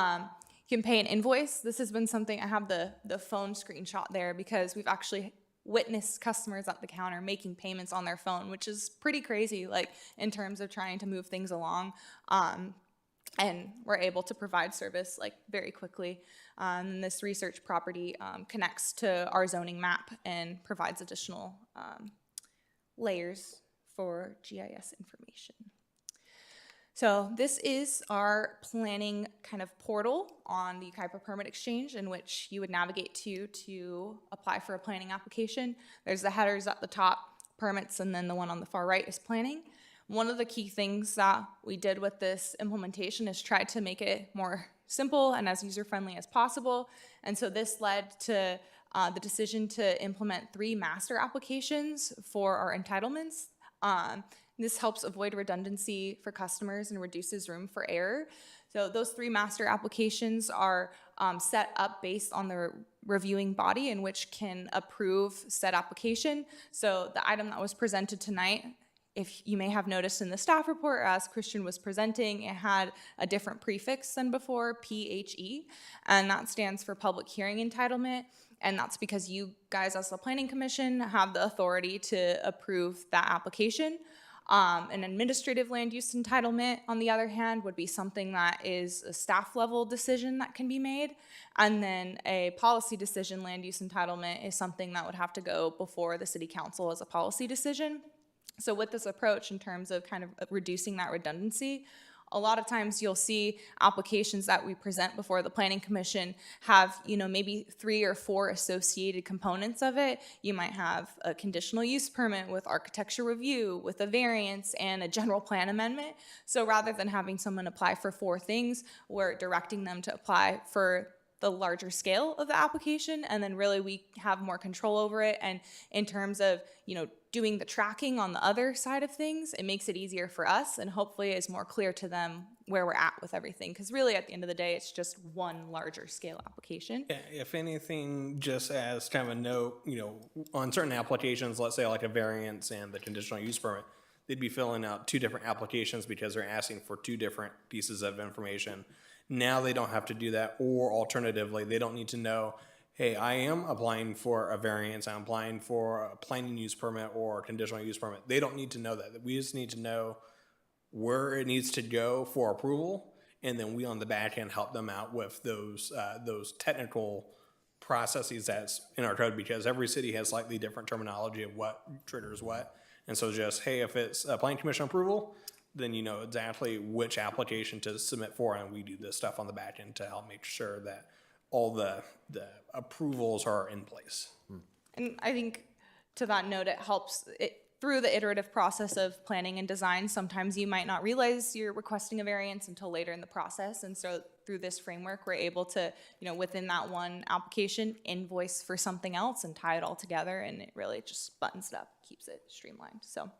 Speaker 13: can pay an invoice. This has been something, I have the phone screenshot there because we've actually witnessed customers at the counter making payments on their phone, which is pretty crazy, like in terms of trying to move things along. And we're able to provide service like very quickly. And this research property connects to our zoning map and provides additional layers for GIS information. So this is our planning kind of portal on the Yucaipa Permit Exchange, in which you would navigate to apply for a planning application. There's the headers at the top, permits, and then the one on the far right is planning. One of the key things that we did with this implementation is try to make it more simple and as user-friendly as possible. And so this led to the decision to implement 3 master applications for our entitlements. This helps avoid redundancy for customers and reduces room for error. So those 3 master applications are set up based on the reviewing body in which can approve said application. So the item that was presented tonight if you may have noticed in the staff report, as Christian was presenting, it had a different prefix than before, PHE, and that stands for Public Hearing Entitlement. And that's because you guys as the Planning Commission have the authority to approve that application. An administrative land use entitlement, on the other hand, would be something that is a staff level decision that can be made. And then a policy decision land use entitlement is something that would have to go before the city council as a policy decision. So with this approach, in terms of kind of reducing that redundancy, a lot of times you'll see applications that we present before the Planning Commission have, maybe 3 or 4 associated components of it. You might have a conditional use permit with architecture review, with a variance, and a general plan amendment. So rather than having someone apply for 4 things, we're directing them to apply for the larger scale of the application, and then really we have more control over it. And in terms of, doing the tracking on the other side of things, it makes it easier for us, and hopefully is more clear to them where we're at with everything. Because really, at the end of the day, it's just one larger scale application.
Speaker 6: Yeah, if anything, just as kind of a note, on certain applications, let's say like a variance and the conditional use permit, they'd be filling out 2 different applications because they're asking for 2 different pieces of information. Now they don't have to do that, or alternatively, they don't need to know, hey, I am applying for a variance, I'm applying for a planning use permit or a conditional use permit. They don't need to know that. We just need to know where it needs to go for approval, and then we on the back end help them out with those technical processes that's in our code, because every city has slightly different terminology of what triggers what. And so just, hey, if it's a planning commission approval, then you know exactly which application to submit for, and we do this stuff on the back end to help make sure that all the approvals are in place.
Speaker 13: And I think to that note, it helps through the iterative process of planning and design. Sometimes you might not realize you're requesting a variance until later in the process. And so through this framework, we're able to, within that one application, invoice for something else and tie it all together. And it really just buttons it up, keeps it streamlined. So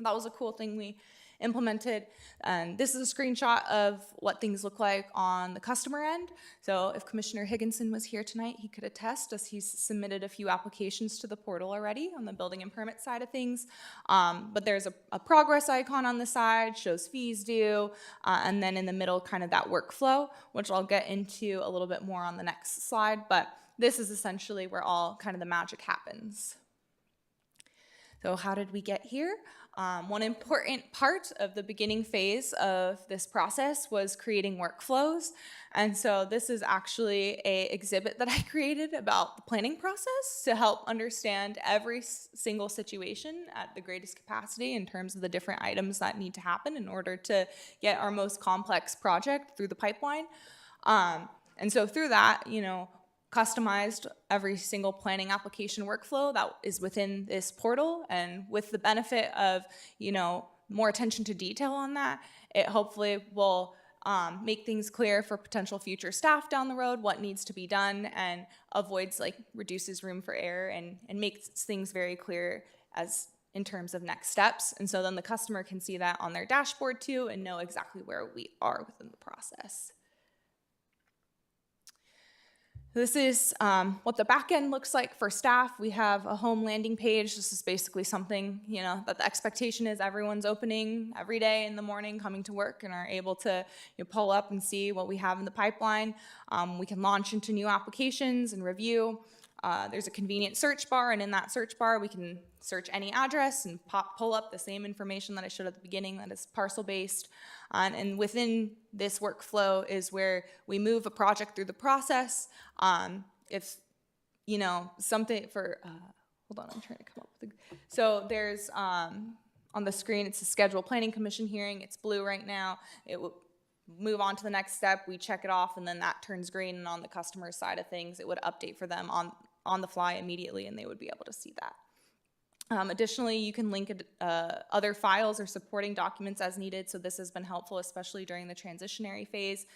Speaker 13: that was a cool thing we implemented. And this is a screenshot of what things look like on the customer end. So if Commissioner Higginson was here tonight, he could attest, as he's submitted a few applications to the portal already on the building and permit side of things. But there's a progress icon on the side, shows fees due, and then in the middle, kind of that workflow, which I'll get into a little bit more on the next slide. But this is essentially where all kind of the magic happens. So how did we get here? One important part of the beginning phase of this process was creating workflows. And so this is actually an exhibit that I created about the planning process to help understand every single situation at the greatest capacity in terms of the different items that need to happen in order to get our most complex project through the pipeline. And so through that, customized every single planning application workflow that is within this portal, and with the benefit of more attention to detail on that, it hopefully will make things clear for potential future staff down the road, what needs to be done, and reduces room for error and makes things very clear as in terms of next steps. And so then the customer can see that on their dashboard too and know exactly where we are within the process. This is what the back end looks like for staff. We have a home landing page. This is basically something, that the expectation is everyone's opening every day in the morning, coming to work, and are able to pull up and see what we have in the pipeline. We can launch into new applications and review. There's a convenient search bar, and in that search bar, we can search any address and pull up the same information that I showed at the beginning that is parcel-based. And within this workflow is where we move a project through the process. If, something for, hold on, I'm trying to come up with so there's, on the screen, it's a scheduled planning commission hearing. It's blue right now. It will move on to the next step. We check it off, and then that turns green. And on the customer side of things, it would update for them on the fly immediately, and they would be able to see that. Additionally, you can link other files or supporting documents as needed. So this has been helpful, especially during the transitionary phase,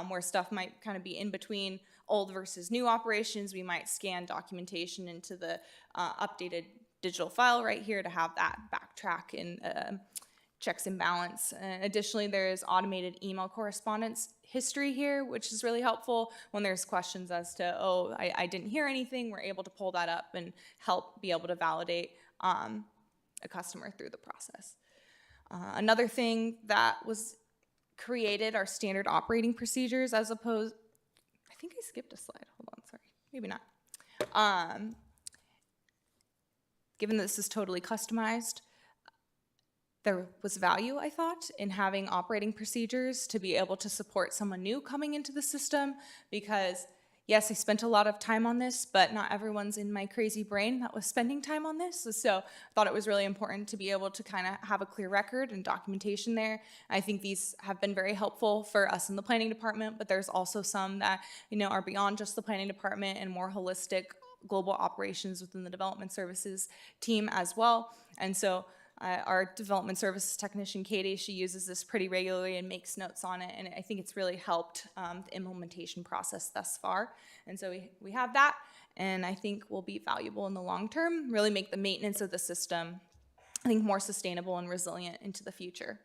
Speaker 13: where stuff might kind of be in between old versus new operations. We might scan documentation into the updated digital file right here to have that backtrack and checks and balance. Additionally, there's automated email correspondence history here, which is really helpful when there's questions as to, I didn't hear anything. We're able to pull that up and help be able to validate a customer through the process. Another thing that was created are standard operating procedures as opposed, I think I skipped a slide, hold on, sorry, maybe not. Given that this is totally customized, there was value, I thought, in having operating procedures to be able to support someone new coming into the system, because yes, I spent a lot of time on this, but not everyone's in my crazy brain that was spending time on this. So I thought it was really important to be able to kind of have a clear record and documentation there. I think these have been very helpful for us in the planning department, but there's also some that, are beyond just the planning department and more holistic global operations within the development services team as well. And so our development services technician, Katie, she uses this pretty regularly and makes notes on it, and I think it's really helped the implementation process thus far. And so we have that, and I think will be valuable in the long term, really make the maintenance of the system, I think, more sustainable and resilient into the future.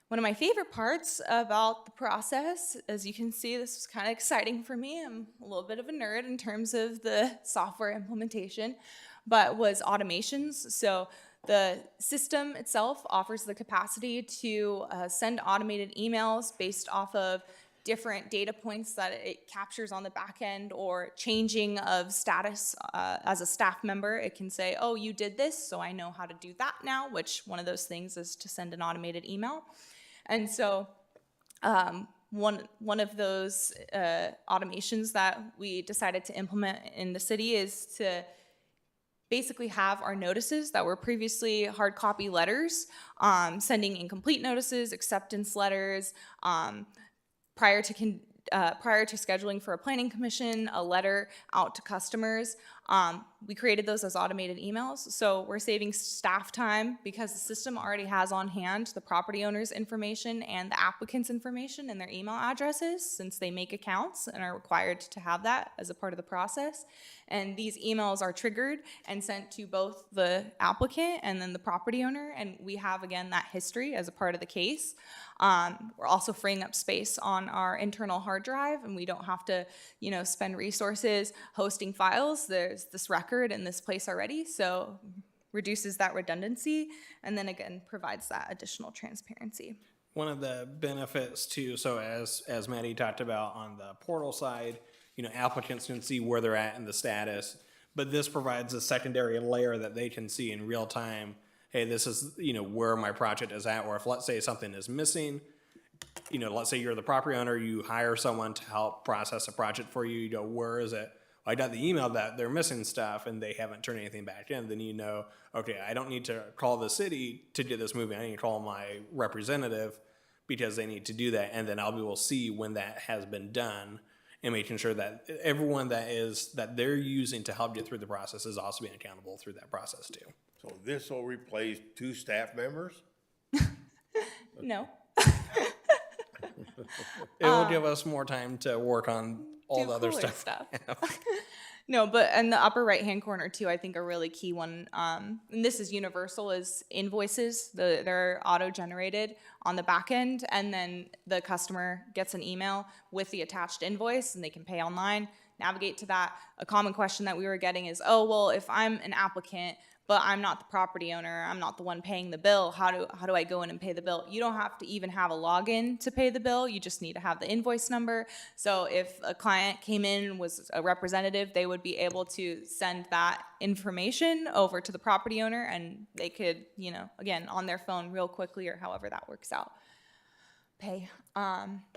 Speaker 13: One of my favorite parts about the process, as you can see, this was kind of exciting for me. I'm a little bit of a nerd in terms of the software implementation, but was automations. So the system itself offers the capacity to send automated emails based off of different data points that it captures on the back end, or changing of status as a staff member. It can say, oh, you did this, so I know how to do that now, which one of those things is to send an automated email. And so one of those automations that we decided to implement in the city is to basically have our notices that were previously hard copy letters, sending incomplete notices, acceptance letters, prior to scheduling for a planning commission, a letter out to customers. We created those as automated emails, so we're saving staff time because the system already has on hand the property owner's information and the applicant's information and their email addresses, since they make accounts and are required to have that as a part of the process. And these emails are triggered and sent to both the applicant and then the property owner, and we have, again, that history as a part of the case. We're also freeing up space on our internal hard drive, and we don't have to, spend resources hosting files. There's this record in this place already, so reduces that redundancy, and then again provides that additional transparency.
Speaker 6: One of the benefits too, so as Maddie talked about on the portal side, applicants can see where they're at in the status, but this provides a secondary layer that they can see in real time. Hey, this is, where my project is at, or if, let's say, something is missing, let's say you're the property owner, you hire someone to help process a project for you, where is it? Well, I got the email that they're missing stuff and they haven't turned anything back in, then okay, I don't need to call the city to get this moving, I need to call my representative because they need to do that, and then I'll be able to see when that has been done, and making sure that everyone that they're using to help get through the process is also being accountable through that process too.
Speaker 3: So this will replace 2 staff members?
Speaker 13: No.
Speaker 6: It will give us more time to work on all the other stuff.
Speaker 13: No, but in the upper right-hand corner too, I think a really key one, and this is universal, is invoices. They're auto-generated on the back end, and then the customer gets an email with the attached invoice, and they can pay online, navigate to that. A common question that we were getting is, oh, well, if I'm an applicant, but I'm not the property owner, I'm not the one paying the bill, how do I go in and pay the bill? You don't have to even have a login to pay the bill, you just need to have the invoice number. So if a client came in and was a representative, they would be able to send that information over to the property owner, and they could, again, on their phone real quickly, or however that works out, pay.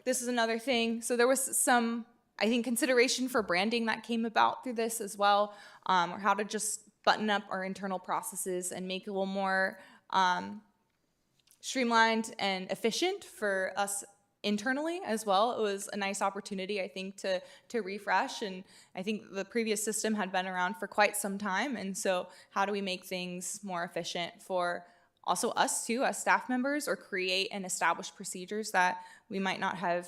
Speaker 13: This is another thing. So there was some, I think, consideration for branding that came about through this as well, or how to just button up our internal processes and make it a little more streamlined and efficient for us internally as well. It was a nice opportunity, I think, to refresh, and I think the previous system had been around for quite some time, and so how do we make things more efficient for also us too, as staff members, or create and establish procedures that we might not have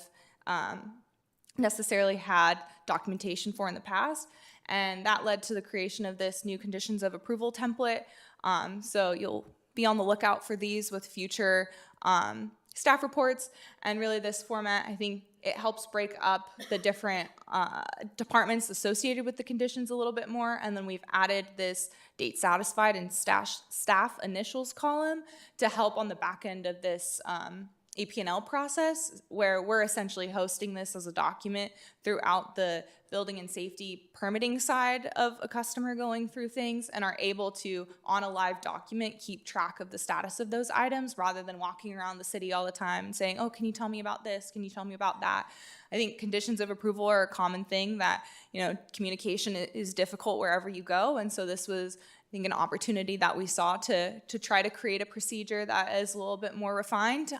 Speaker 13: necessarily had documentation for in the past. And that led to the creation of this new conditions of approval template. So you'll be on the lookout for these with future staff reports. And really this format, I think it helps break up the different departments associated with the conditions a little bit more. And then we've added this date satisfied and staff initials column to help on the back end of this AP&L process, where we're essentially hosting this as a document throughout the building and safety permitting side of a customer going through things, and are able to, on a live document, keep track of the status of those items rather than walking around the city all the time and saying, oh, can you tell me about this? Can you tell me about that? I think conditions of approval are a common thing that, communication is difficult wherever you go. And so this was, I think, an opportunity that we saw to try to create a procedure that is a little bit more refined.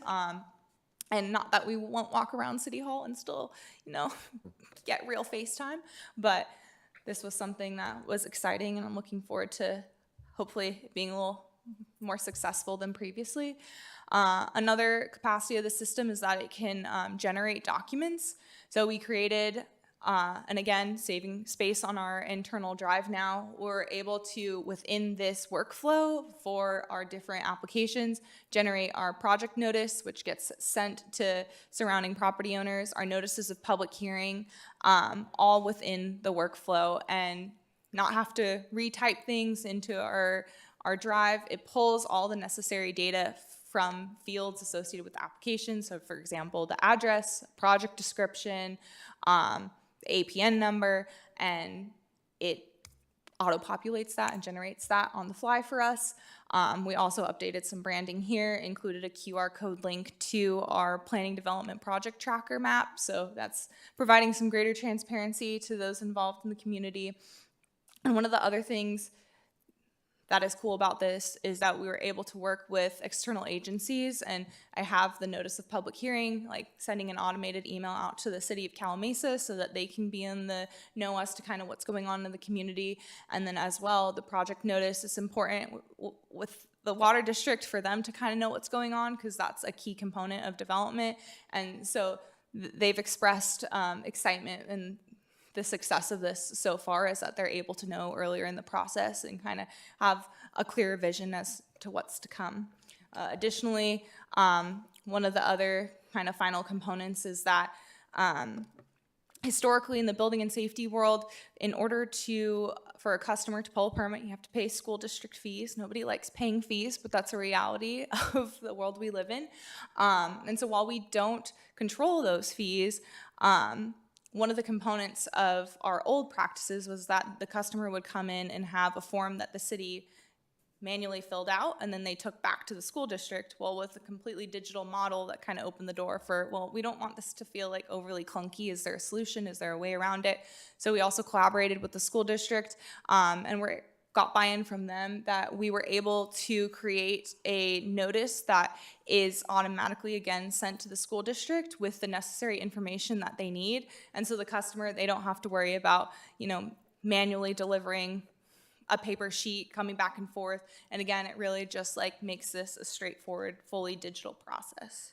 Speaker 13: And not that we won't walk around City Hall and still, get real FaceTime, but this was something that was exciting, and I'm looking forward to hopefully being a little more successful than previously. Another capacity of the system is that it can generate documents. So we created, and again, saving space on our internal drive now, we're able to, within this workflow for our different applications, generate our project notice, which gets sent to surrounding property owners, our notices of public hearing, all within the workflow, and not have to retype things into our drive. It pulls all the necessary data from fields associated with the application. So for example, the address, project description, the APN number, and it auto-populates that and generates that on the fly for us. We also updated some branding here, included a QR code link to our planning development project tracker map. So that's providing some greater transparency to those involved in the community. And one of the other things that is cool about this is that we were able to work with external agencies, and I have the notice of public hearing, like sending an automated email out to the city of Calamasa so that they can be in the know as to kind of what's going on in the community. And then as well, the project notice is important with the water district for them to kind of know what's going on, because that's a key component of development. And so they've expressed excitement, and the success of this so far is that they're able to know earlier in the process and kind of have a clearer vision as to what's to come. Additionally, one of the other kind of final components is that historically in the building and safety world, in order for a customer to pull a permit, you have to pay school district fees. Nobody likes paying fees, but that's a reality of the world we live in. And so while we don't control those fees, one of the components of our old practices was that the customer would come in and have a form that the city manually filled out, and then they took back to the school district. Well, with a completely digital model, that kind of opened the door for, well, we don't want this to feel like overly clunky. Is there a solution? Is there a way around it? So we also collaborated with the school district, and got buy-in from them that we were able to create a notice that is automatically, again, sent to the school district with the necessary information that they need. And so the customer, they don't have to worry about, manually delivering a paper sheet, coming back and forth. And again, it really just makes this a straightforward, fully digital process.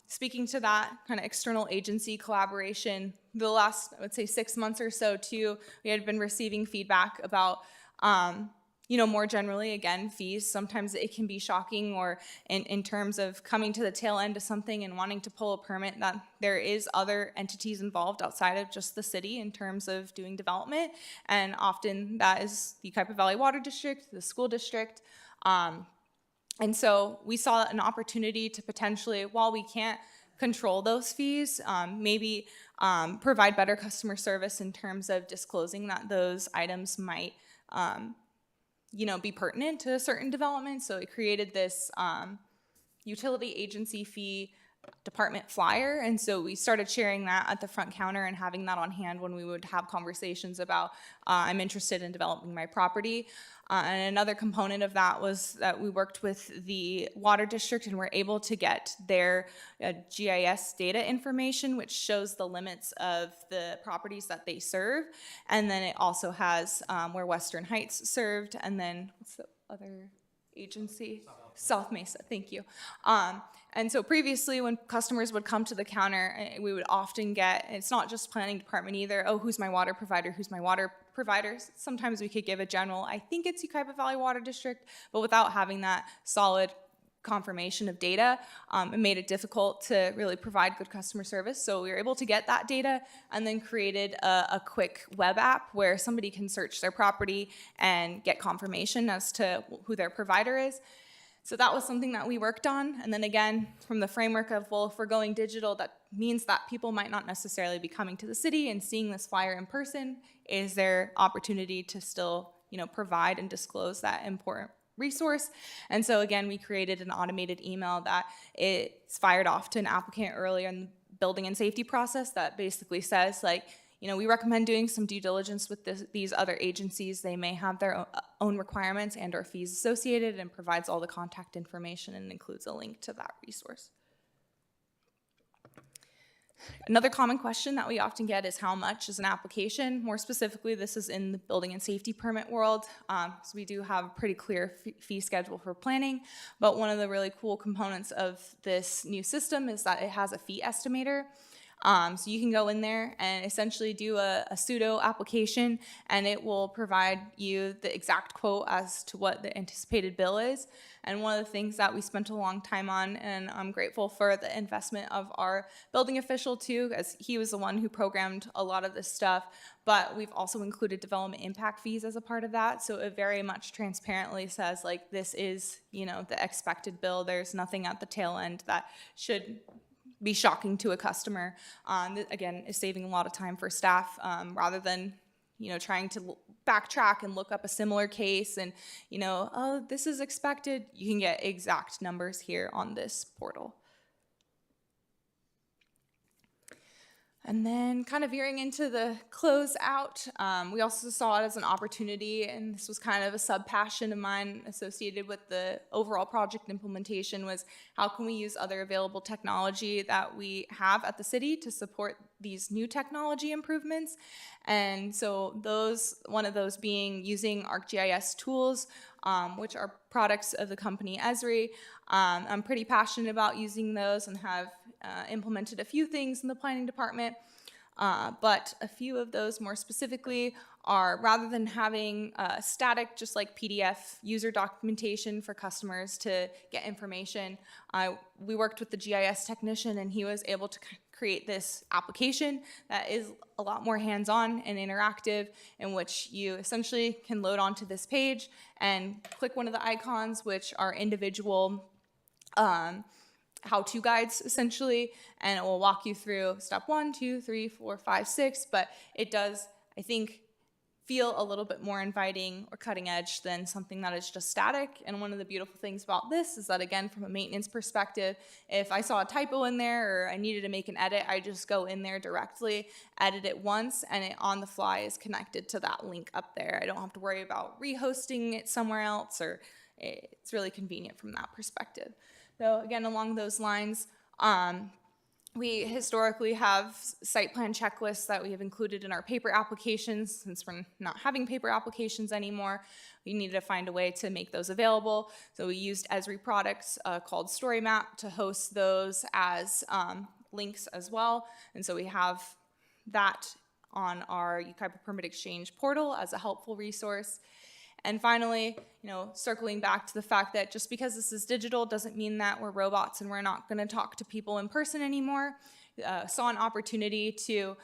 Speaker 13: Speaking to that kind of external agency collaboration, the last, I would say, 6 months or so too, we had been receiving feedback about, more generally, again, fees. Sometimes it can be shocking, or in terms of coming to the tail end of something and wanting to pull a permit, that there is other entities involved outside of just the city in terms of doing development. And often that is the Yucaipa Valley Water District, the school district. And so we saw an opportunity to potentially, while we can't control those fees, maybe provide better customer service in terms of disclosing that those items might, be pertinent to a certain development. So it created this utility agency fee department flyer. And so we started sharing that at the front counter and having that on hand when we would have conversations about, I'm interested in developing my property. And another component of that was that we worked with the water district and were able to get their GIS data information, which shows the limits of the properties that they serve. And then it also has where Western Heights served, and then what's the other agency? South Mesa, thank you. And so previously when customers would come to the counter, we would often get, it's not just planning department either, oh, who's my water provider, who's my water providers. Sometimes we could give a general, I think it's Yucaipa Valley Water District, but without having that solid confirmation of data, it made it difficult to really provide good customer service. So we were able to get that data and then created a quick web app where somebody can search their property and get confirmation as to who their provider is. So that was something that we worked on. And then again, from the framework of, well, if we're going digital, that means that people might not necessarily be coming to the city and seeing this flyer in person. Is there opportunity to still, provide and disclose that important resource? And so again, we created an automated email that it's fired off to an applicant earlier in the building and safety process that basically says, like, we recommend doing some due diligence with these other agencies. They may have their own requirements and or fees associated, and provides all the contact information and includes a link to that resource. Another common question that we often get is how much is an application? More specifically, this is in the building and safety permit world. So we do have a pretty clear fee schedule for planning, but one of the really cool components of this new system is that it has a fee estimator. So you can go in there and essentially do a pseudo application, and it will provide you the exact quote as to what the anticipated bill is. And one of the things that we spent a long time on, and I'm grateful for the investment of our building official too, as he was the one who programmed a lot of this stuff, but we've also included development impact fees as a part of that. So it very much transparently says, like, this is, the expected bill. There's nothing at the tail end that should be shocking to a customer. Again, is saving a lot of time for staff, rather than trying to backtrack and look up a similar case and oh, this is expected. You can get exact numbers here on this portal. And then kind of veering into the closeout, we also saw it as an opportunity, and this was kind of a sub-passion of mine associated with the overall project implementation, was how can we use other available technology that we have at the city to support these new technology improvements. And so one of those being using ArcGIS tools, which are products of the company Esri. I'm pretty passionate about using those and have implemented a few things in the planning department, but a few of those more specifically are, rather than having static, just like PDF user documentation for customers to get information, we worked with the GIS technician, and he was able to create this application that is a lot more hands-on and interactive, in which you essentially can load onto this page and click one of the icons, which are individual how-to guides essentially, and it will walk you through step 1, 2, 3, 4, 5, 6, but it does, I think, feel a little bit more inviting or cutting edge than something that is just static. And one of the beautiful things about this is that, again, from a maintenance perspective, if I saw a typo in there or I needed to make an edit, I just go in there directly, edit it once, and it on the fly is connected to that link up there. I don't have to worry about rehosting it somewhere else, or it's really convenient from that perspective. So again, along those lines, we historically have site plan checklists that we have included in our paper applications. Since we're not having paper applications anymore, we needed to find a way to make those available. So we used Esri products called StoryMap to host those as links as well. And so we have that on our Yucaipa Permit Exchange portal as a helpful resource. And finally, circling back to the fact that just because this is digital doesn't mean that we're robots and we're not going to talk to people in person anymore. Saw an opportunity to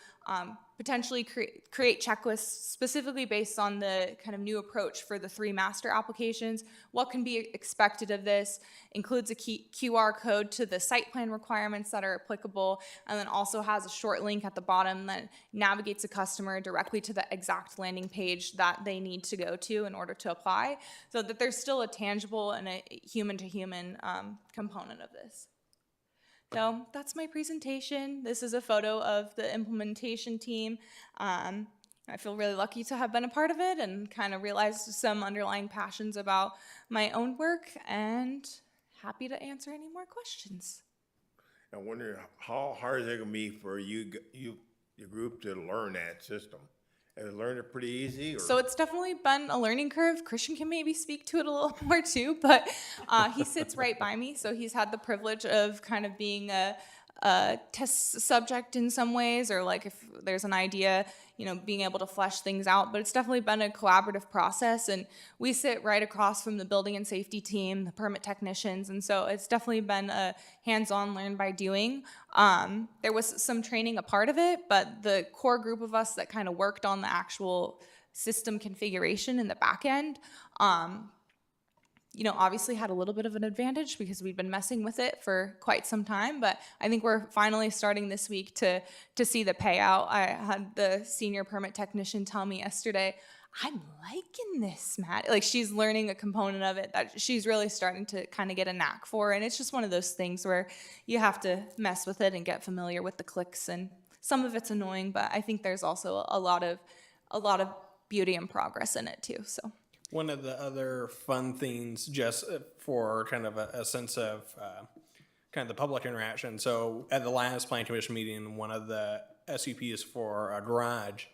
Speaker 13: potentially create checklists specifically based on the kind of new approach for the 3 master applications. What can be expected of this includes a QR code to the site plan requirements that are applicable, and then also has a short link at the bottom that navigates a customer directly to the exact landing page that they need to go to in order to apply, so that there's still a tangible and a human-to-human component of this. So that's my presentation. This is a photo of the implementation team. I feel really lucky to have been a part of it and kind of realized some underlying passions about my own work, and happy to answer any more questions.
Speaker 3: I wonder how hard is it gonna be for your group to learn that system? Have you learned it pretty easy? Or?
Speaker 13: So it's definitely been a learning curve. Christian can maybe speak to it a little more too, but he sits right by me, so he's had the privilege of kind of being a test subject in some ways, or like if there's an idea, being able to flesh things out. But it's definitely been a collaborative process, and we sit right across from the building and safety team, the permit technicians, and so it's definitely been a hands-on, learn by doing. There was some training a part of it, but the core group of us that kind of worked on the actual system configuration in the back end, obviously had a little bit of an advantage because we've been messing with it for quite some time, but I think we're finally starting this week to see the payout. I had the senior permit technician tell me yesterday, I'm liking this, Matt. Like, she's learning a component of it that she's really starting to kind of get a knack for, and it's just one of those things where you have to mess with it and get familiar with the clicks, and some of it's annoying, but I think there's also a lot of beauty and progress in it too, so.
Speaker 6: One of the other fun things, just for kind of a sense of kind of the public interaction. So at the last Planning Commission meeting, one of the SUPs for a garage,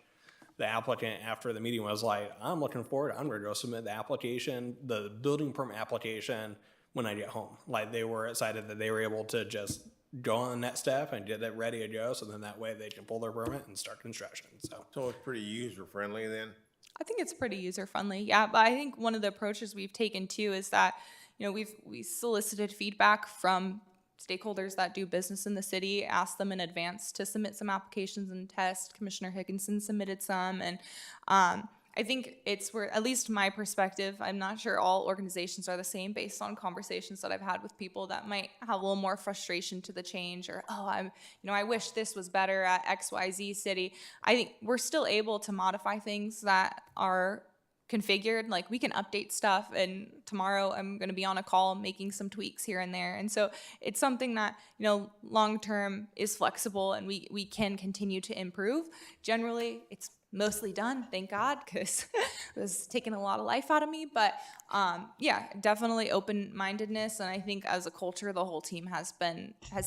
Speaker 6: the applicant after the meeting was like, I'm looking forward, I'm going to go submit the application, the building permit application when I get home. Like, they were excited that they were able to just go on the next step and get it ready to go. So then that way they can pull their permit and start construction.
Speaker 3: So it's pretty user-friendly then?
Speaker 13: I think it's pretty user-friendly, yeah. But I think one of the approaches we've taken too is that, we solicited feedback from stakeholders that do business in the city, asked them in advance to submit some applications and test. Commissioner Higginson submitted some, and I think it's where, at least my perspective, I'm not sure all organizations are the same based on conversations that I've had with people that might have a little more frustration to the change, or, I wish this was better at XYZ city. I think we're still able to modify things that are configured. Like, we can update stuff, and tomorrow I'm going to be on a call making some tweaks here and there. And so it's something that, long term is flexible, and we can continue to improve. Generally, it's mostly done, thank God, because it was taking a lot of life out of me. But definitely open-mindedness, and I think as a culture, the whole team has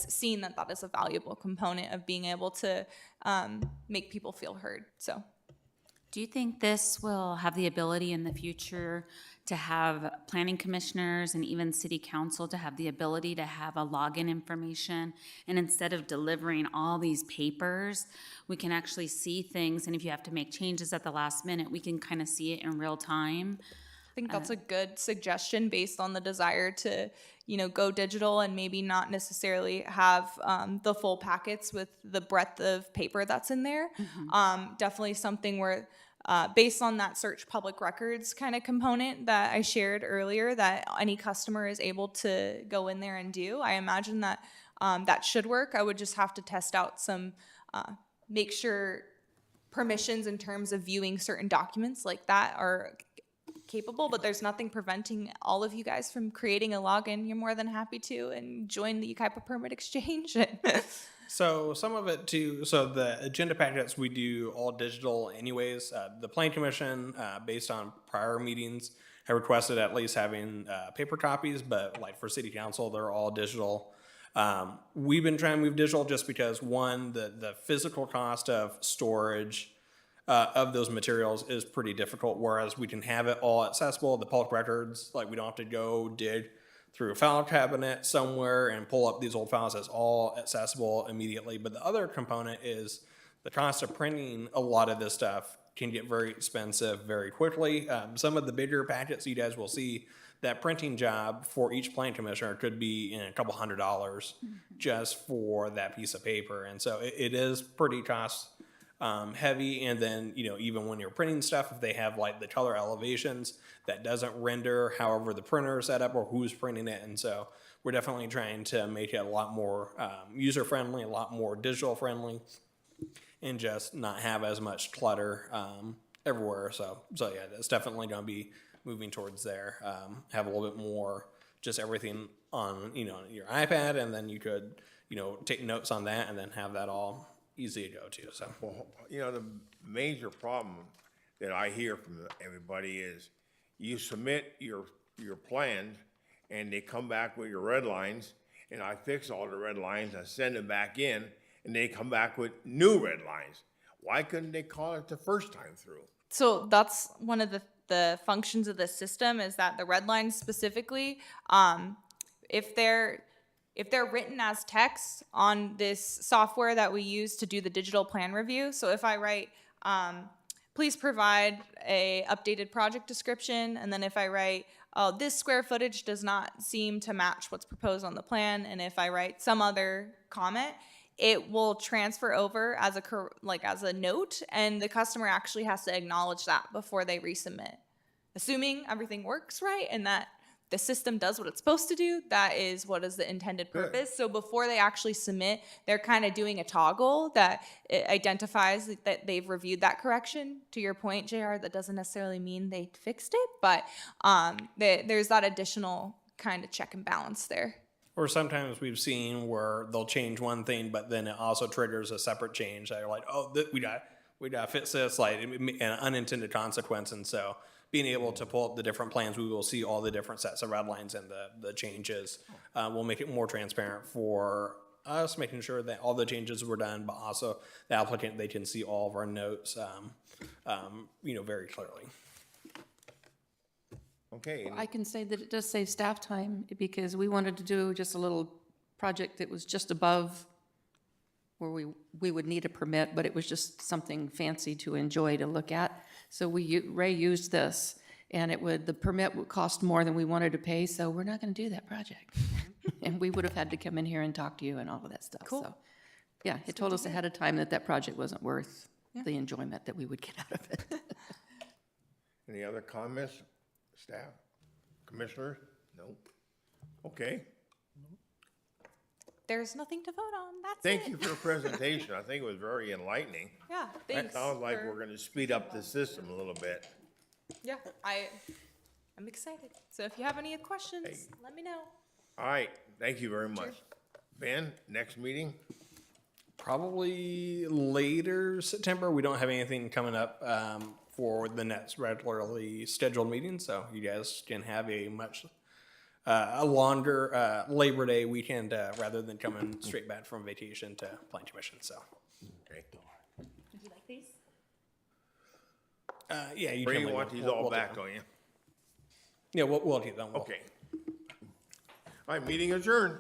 Speaker 13: seen that is a valuable component of being able to make people feel heard. So,
Speaker 1: do you think this will have the ability in the future to have planning commissioners and even city council to have the ability to have a login information, and instead of delivering all these papers, we can actually see things, and if you have to make changes at the last minute, we can kind of see it in real time?
Speaker 13: I think that's a good suggestion based on the desire to, go digital and maybe not necessarily have the full packets with the breadth of paper that's in there. Definitely something where, based on that search public records kind of component that I shared earlier, that any customer is able to go in there and do, I imagine that that should work. I would just have to test out some, make sure permissions in terms of viewing certain documents like that are capable, but there's nothing preventing all of you guys from creating a login. You're more than happy to, and join the Yucaipa Permit Exchange.
Speaker 6: So some of it too, so the agenda packets we do all digital anyways. The Planning Commission, based on prior meetings, have requested at least having paper copies, but like for City Council, they're all digital. We've been trying to move digital just because, one, the physical cost of storage of those materials is pretty difficult, whereas we can have it all accessible. The public records, like, we don't have to go dig through a file cabinet somewhere and pull up these old files. That's all accessible immediately. But the other component is the cost of printing a lot of this stuff can get very expensive very quickly. Some of the bigger packets you guys will see, that printing job for each planning commissioner could be in a couple $100 just for that piece of paper. And so it is pretty cost heavy. And then, even when you're printing stuff, if they have like the color elevations, that doesn't render however the printer is set up or who's printing it. And so we're definitely trying to make it a lot more user-friendly, a lot more digital-friendly, and just not have as much clutter everywhere. So yeah, it's definitely going to be moving towards there. Have a little bit more, just everything on, your iPad, and then you could, take notes on that and then have that all easy to go to. So,
Speaker 3: well, the major problem that I hear from everybody is you submit your plans and they come back with your red lines, and I fix all the red lines, I send them back in, and they come back with new red lines. Why couldn't they call it the first time through?
Speaker 13: So that's one of the functions of the system, is that the red lines specifically, if they're if they're written as text on this software that we use to do the digital plan review, so if I write, please provide a updated project description, and then if I write, oh, this square footage does not seem to match what's proposed on the plan, and if I write some other comment, it will transfer over as a note, and the customer actually has to acknowledge that before they resubmit. Assuming everything works right and that the system does what it's supposed to do, that is what is the intended purpose. So before they actually submit, they're kind of doing a toggle that it identifies that they've reviewed that correction. To your point, JR, that doesn't necessarily mean they fixed it, but there's that additional kind of check and balance there.
Speaker 6: Or sometimes we've seen where they'll change one thing, but then it also triggers a separate change. They're like, oh, we got to fix this, like an unintended consequence. And so being able to pull up the different plans, we will see all the different sets of red lines and the changes. We'll make it more transparent for us, making sure that all the changes were done, but also the applicant, they can see all of our notes, very clearly.
Speaker 3: Okay,
Speaker 8: I can say that it does save staff time because we wanted to do just a little project that was just above where we would need a permit, but it was just something fancy to enjoy to look at. So Ray used this, and the permit would cost more than we wanted to pay, so we're not gonna do that project. And we would have had to come in here and talk to you and all of that stuff,
Speaker 13: Cool.
Speaker 8: so. Yeah, it told us ahead of time that project wasn't worth the enjoyment that we would get out of it.
Speaker 3: any other comments, staff, commissioners? Nope. Okay,
Speaker 13: There's nothing to vote on. That's
Speaker 3: thank
Speaker 13: it.
Speaker 3: you for the presentation. I think it was very enlightening.
Speaker 13: Yeah,
Speaker 3: That
Speaker 13: thanks.
Speaker 3: sounds like
Speaker 13: for-
Speaker 3: we're gonna speed up the system a little bit.
Speaker 13: Yeah, I'm excited. So if you have any questions, let me know.
Speaker 3: All right, thank you very much. Ben, next meeting?
Speaker 6: Probably later September. We don't have anything coming up for the next regularly scheduled meeting, so you guys can have a longer Labor Day weekend rather than coming straight back from vacation to Plan Commission. So,
Speaker 3: Okay.
Speaker 13: Would you like these?
Speaker 6: yeah, you
Speaker 3: Or
Speaker 6: can.
Speaker 3: you want these all back, don't you?
Speaker 6: Yeah, we'll do them.
Speaker 3: Okay. All right, meeting adjourned.